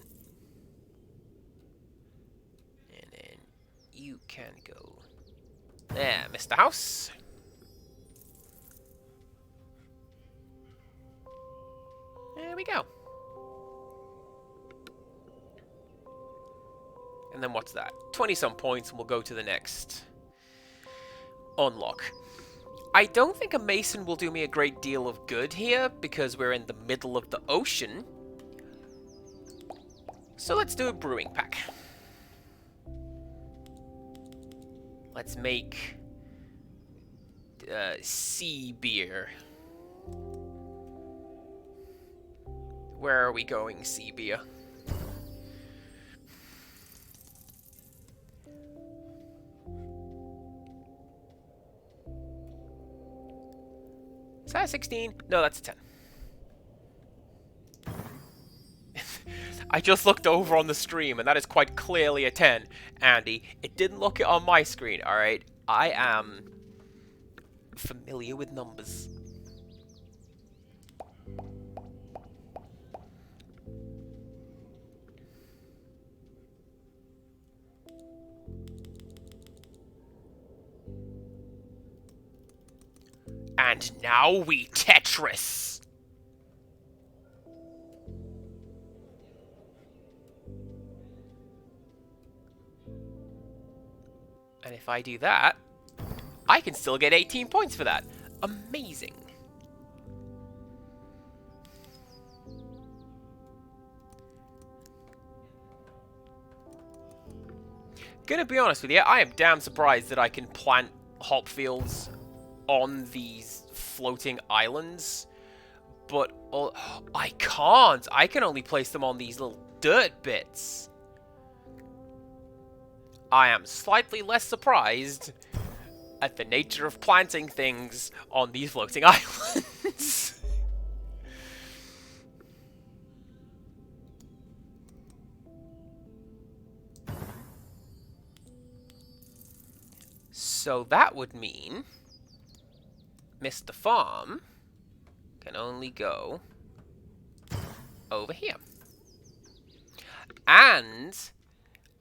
And then you can go... There, Mr. House. There we go. And then what's that? 20-some points, and we'll go to the next unlock. I don't think a mason will do me a great deal of good here, because we're in the middle of the ocean. So let's do a brewing pack. Let's make sea beer. Where are we going, sea beer? Is that a 16? No, that's a 10. I just looked over on the stream, and that is quite clearly a 10, Andy. It didn't look it on my screen, alright? I am familiar with numbers. And now we Tetris! And if I do that, I can still get 18 points for that. Amazing. Gonna be honest with you, I am damn surprised that I can plant hop fields on these floating islands. But I can't. I can only place them on these little dirt bits. I am slightly less surprised at the nature of planting things on these floating islands. So that would mean Mr. Farm can only go over here. And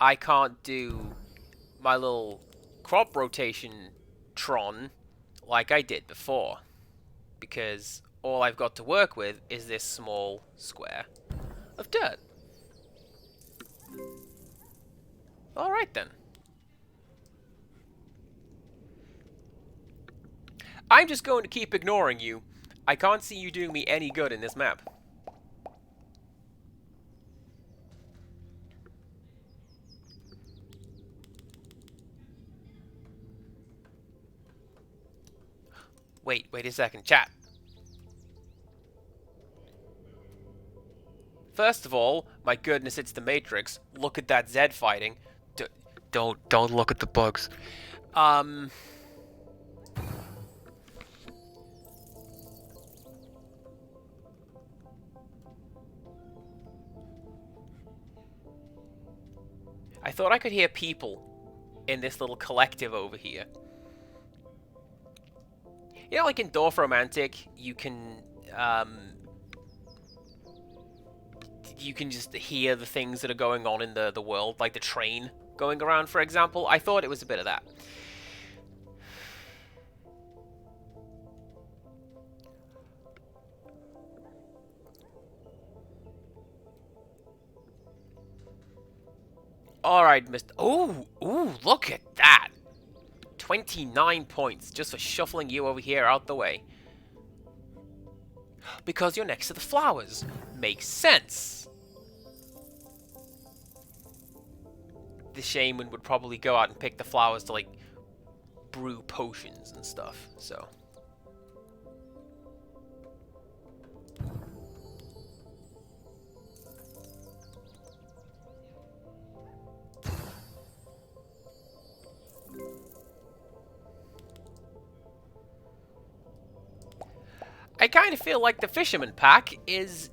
I can't do my little crop rotation Tron like I did before, because all I've got to work with is this small square of dirt. Alright then. I'm just going to keep ignoring you. I can't see you doing me any good in this map. Wait a second, chat. First of all, my goodness, it's the Matrix. Look at that Zed fighting. Don't look at the bugs. I thought I could hear people in this little collective over here. You know, like in Dorfromantik, you can just hear the things that are going on in the world, like the train going around, for example. I thought it was a bit of that. Alright, Mr. Ooh, look at that! 29 points just for shuffling you over here out the way. Because you're next to the flowers. Makes sense. The shaman would probably go out and pick the flowers to, like, brew potions and stuff, so. I kind of feel like the Fisherman Pack is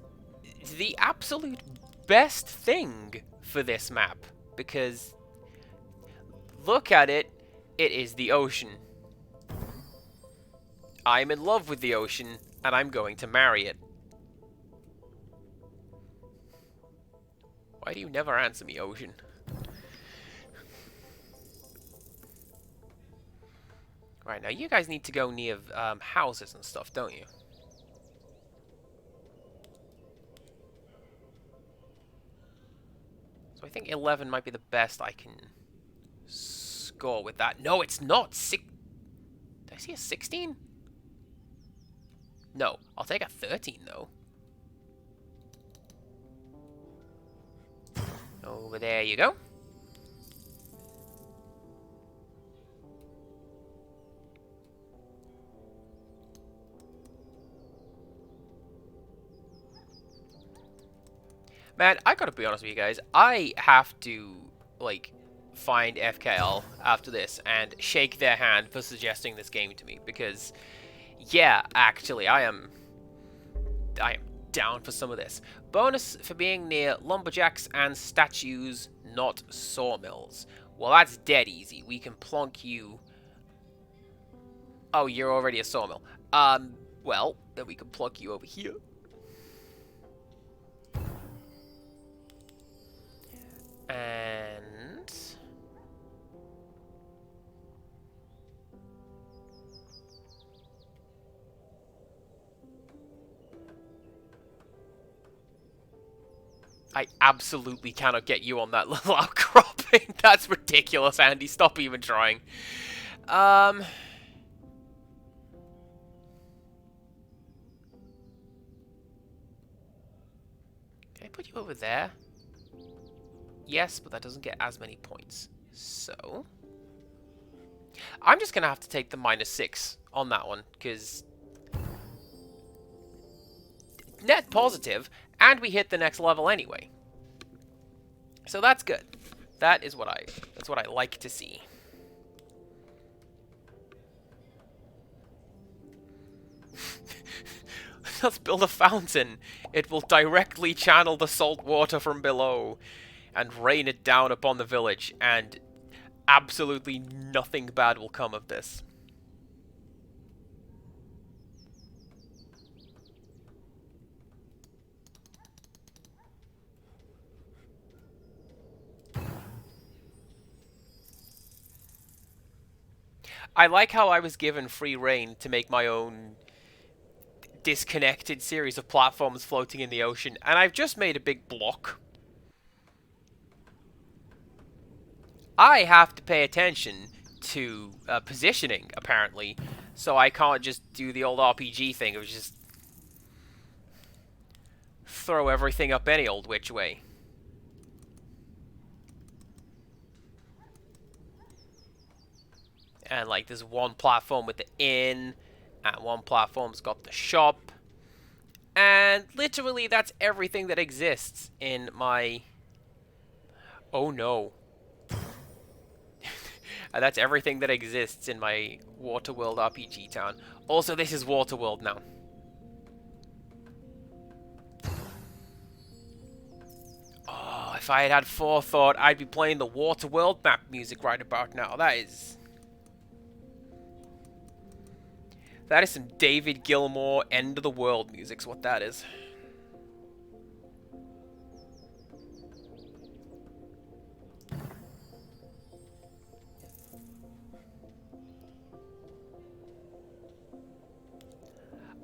the absolute best thing for this map, because look at it, it is the ocean. I'm in love with the ocean, and I'm going to marry it. Why do you never answer me, ocean? Right, now you guys need to go near houses and stuff, don't you? So I think 11 might be the best I can score with that. No, it's not. Did I see a 16? No, I'll take a 13, though. Over there you go. Man, I gotta be honest with you guys. I have to, like, find FKL after this and shake their hand for suggesting this game to me, because, yeah, actually, I am down for some of this. Bonus for being near lumberjacks and statues, not sawmills. Well, that's dead easy. We can plonk you... Oh, you're already a sawmill. Well, then we can plonk you over here. And... I absolutely cannot get you on that little outcropping. That's ridiculous, Andy. Stop even trying. Can I put you over there? Yes, but that doesn't get as many points. So... I'm just going to have to take the -6 on that one, because... net positive, and we hit the next level anyway. So that's good. That's what I like to see. Let's build a fountain. It will directly channel the salt water from below and rain it down upon the village, and absolutely nothing bad will come of this. I like how I was given free reign to make my own disconnected series of platforms floating in the ocean, and I've just made a big block. I have to pay attention to positioning, apparently, so I can't just do the old RPG thing of just throw everything up any old which way. And, like, there's one platform with the inn, and one platform's got the shop, and literally that's everything that exists in my... Oh no. And that's everything that exists in my Waterworld RPG town. Also, this is Waterworld now. Oh, if I had had forethought, I'd be playing the Waterworld map music right about now. That is some David Gilmour End of the World music's what that is.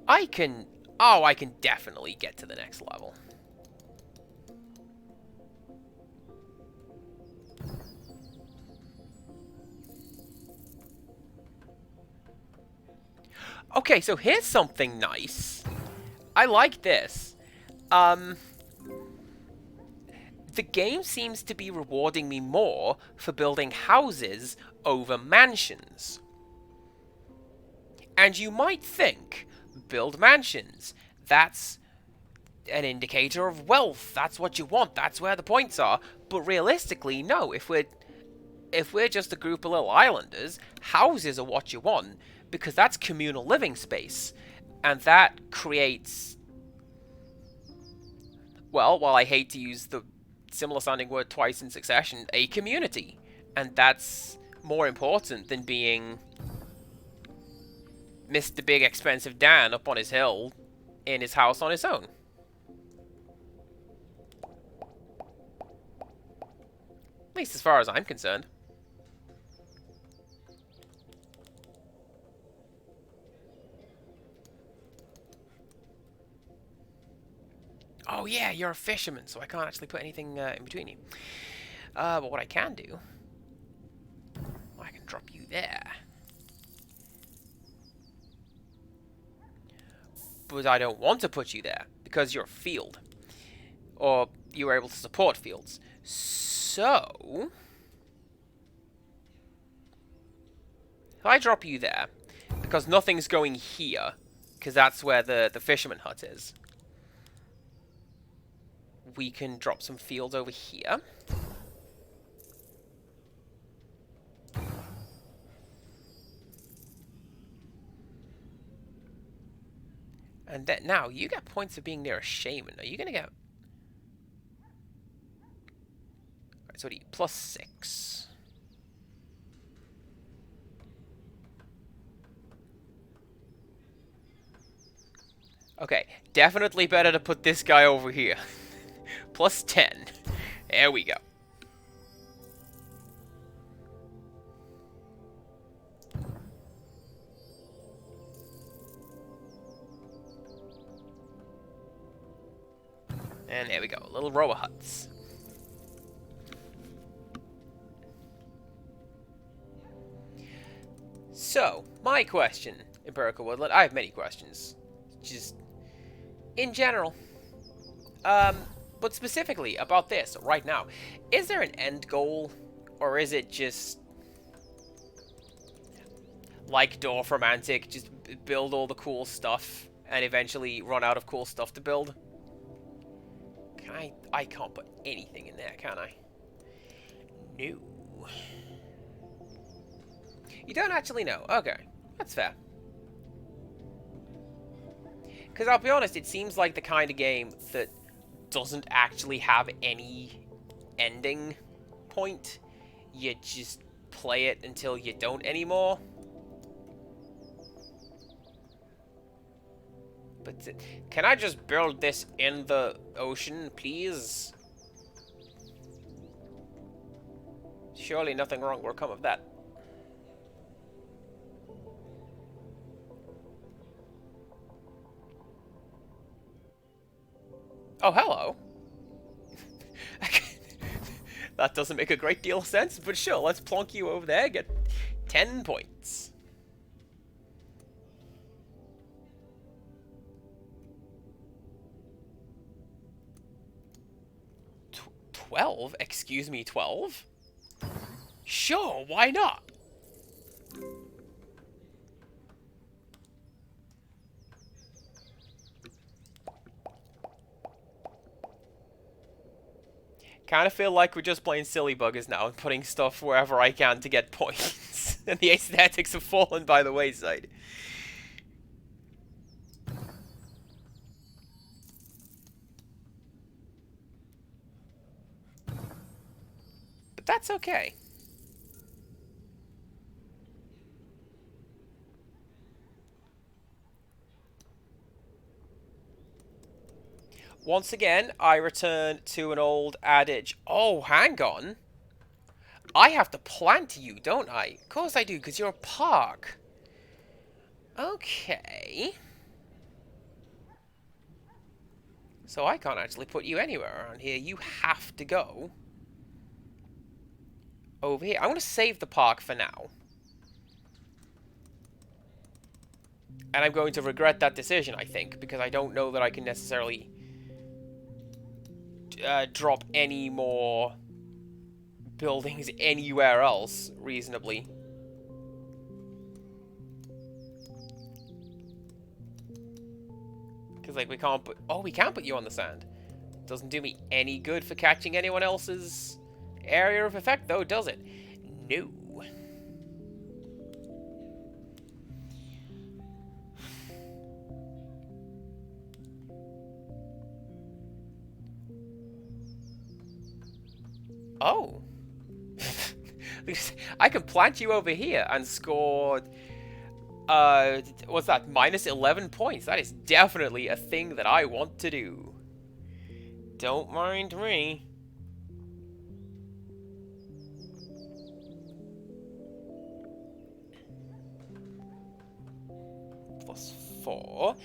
I can definitely get to the next level. Okay, so here's something nice. I like this. The game seems to be rewarding me more for building houses over mansions. And you might think, build mansions. That's an indicator of wealth. That's what you want. That's where the points are. But realistically, no. If we're just a group of little islanders, houses are what you want, because that's communal living space. And that creates... Well, while I hate to use the similar sounding word twice in succession, a community. And that's more important than being Mr. Big Expensive Dan up on his hill in his house on his own. At least as far as I'm concerned. Oh yeah, you're a fisherman, so I can't actually put anything in between you. But what I can do, I can drop you there. But I don't want to put you there, because you're a field. Or you were able to support fields. So... if I drop you there, because nothing's going here, because that's where the fisherman hut is. we can drop some fields over here. And then now you get points of being near a shaman. Are you gonna get? Right, so what are you? +6. Okay, definitely better to put this guy over here. +10. There we go. And there we go, little row of huts. So, my question, Empirical Woodland, I have many questions. Just, in general. But specifically about this, right now. Is there an end goal? Or is it just... like Dorfromantik, just build all the cool stuff, and eventually run out of cool stuff to build? I can't put anything in there, can I? No. You don't actually know. Okay. That's fair. Because I'll be honest, it seems like the kind of game that doesn't actually have any ending point. You just play it until you don't anymore. But can I just build this in the ocean, please? Surely nothing wrong will come of that. Oh, hello. That doesn't make a great deal of sense, but sure, let's plonk you over there, get 10 points. 12? Excuse me, 12? Sure, why not? Kind of feel like we're just playing silly buggers now and putting stuff wherever I can to get points. And the aesthetics have fallen by the wayside. But that's okay. Once again, I return to an old adage. Oh, hang on. I have to plant you, don't I? Of course I do, because you're a park. Okay. So I can't actually put you anywhere around here. You have to go over here. I'm going to save the park for now. And I'm going to regret that decision, I think, because I don't know that I can necessarily drop any more buildings anywhere else reasonably. Because, like, we can't put... Oh, we can put you on the sand. Doesn't do me any good for catching anyone else's area of effect, though, does it? No. Oh. I can plant you over here and score... what's that? Minus 11 points. That is definitely a thing that I want to do. Don't mind me. +4.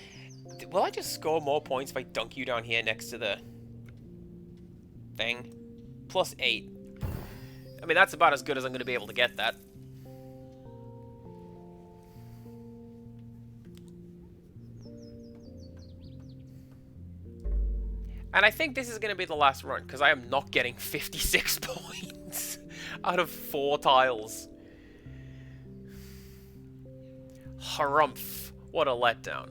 Will I just score more points if I dunk you down here next to the thing? +8. I mean, that's about as good as I'm going to be able to get that. And I think this is going to be the last run, because I am not getting 56 points out of 4 tiles. Harumph. What a letdown.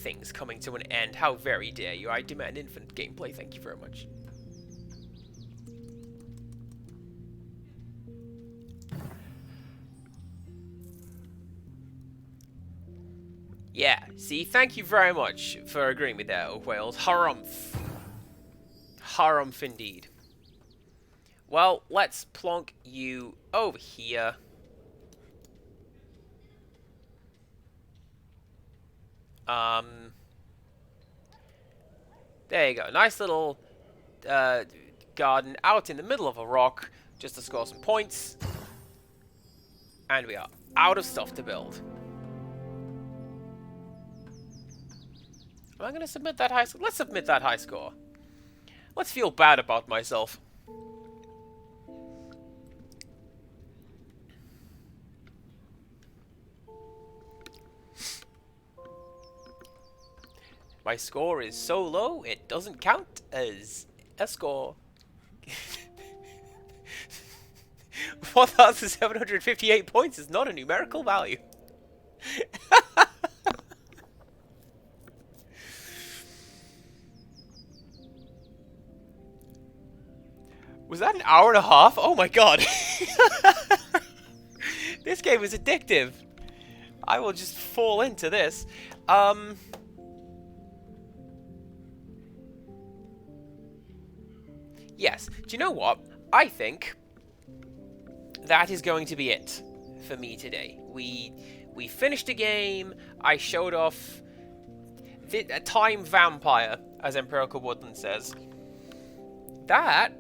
things coming to an end. How very dare you. I demand infinite gameplay. Thank you very much. Yeah, see, thank you very much for agreeing with that, Wales. Harumph. Harumph indeed. Well, let's plonk you over here. There you go. Nice little garden out in the middle of a rock, just to score some points. And we are out of stuff to build. Am I going to submit that high score? Let's submit that high score. Let's feel bad about myself. My score is so low, it doesn't count as a score. 1,758 points is not a numerical value. Was that an hour and a half? Oh my god. This game is addictive. I will just fall into this. Yes. Do you know what? I think that is going to be it for me today. We finished a game. I showed off a time vampire, as Empirical Woodland says. That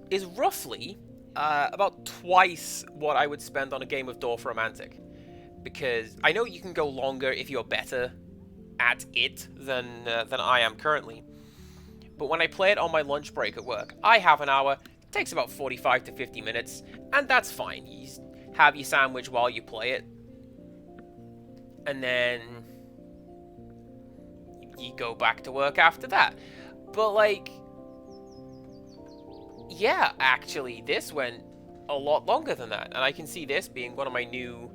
is roughly about twice what I would spend on a game of Dorfromantik. Because I know you can go longer if you're better at it than I am currently. But when I play it on my lunch break at work, I have an hour. It takes about 45 to 50 minutes, and that's fine. You have your sandwich while you play it. And then you go back to work after that. But, like, yeah, actually, this went a lot longer than that. And I can see this being one of my new...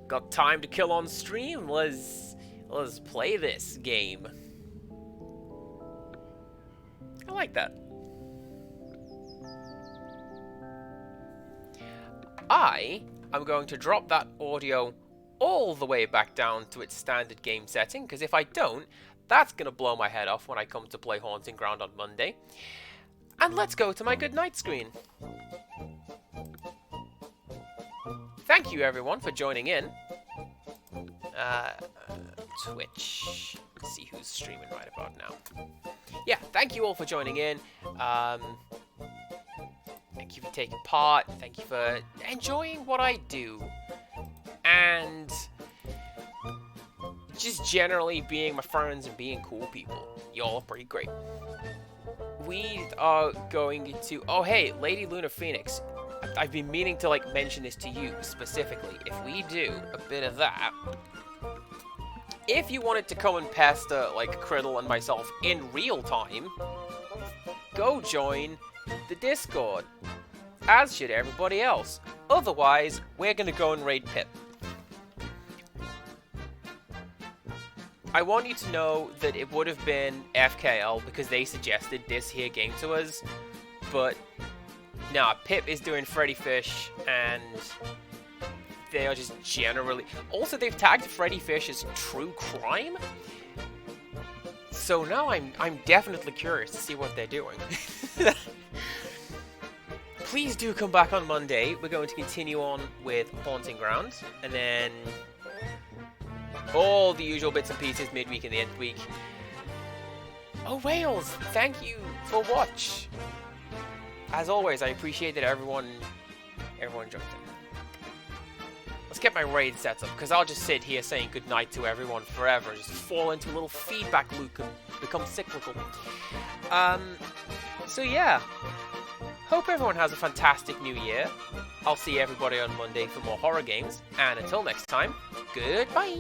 Got time to kill on stream? Let's play this game. I like that. I'm going to drop that audio all the way back down to its standard game setting, because if I don't, that's going to blow my head off when I come to play Haunting Ground on Monday. And let's go to my goodnight screen. Thank you everyone for joining in. Twitch. Let's see who's streaming right about now. Yeah, thank you all for joining in. Thank you for taking part. Thank you for enjoying what I do. And just generally being my friends and being cool people. Y'all are pretty great. We are going to... Oh, hey, Lady Luna Phoenix. I've been meaning to, like, mention this to you specifically. If we do a bit of that... If you wanted to come and pester, like, Criddle and myself in real time, go join the Discord, as should everybody else. Otherwise, we're gonna go and raid Pip. I want you to know that it would have been FKL because they suggested this here game to us, but nah, Pip is doing Freddy Fish, and they are just generally... Also, they've tagged Freddy Fish as true crime? So now I'm definitely curious to see what they're doing. Please do come back on Monday. We're going to continue on with Haunting Ground, and then all the usual bits and pieces midweek and the end of the week. Oh, Wales! Thank you for watch. As always, I appreciate that everyone jumped in. Let's get my raid set up, because I'll just sit here saying goodnight to everyone forever, just fall into a little feedback loop and become cyclical. So yeah, hope everyone has a fantastic new year. I'll see everybody on Monday for more horror games, and until next time, goodbye!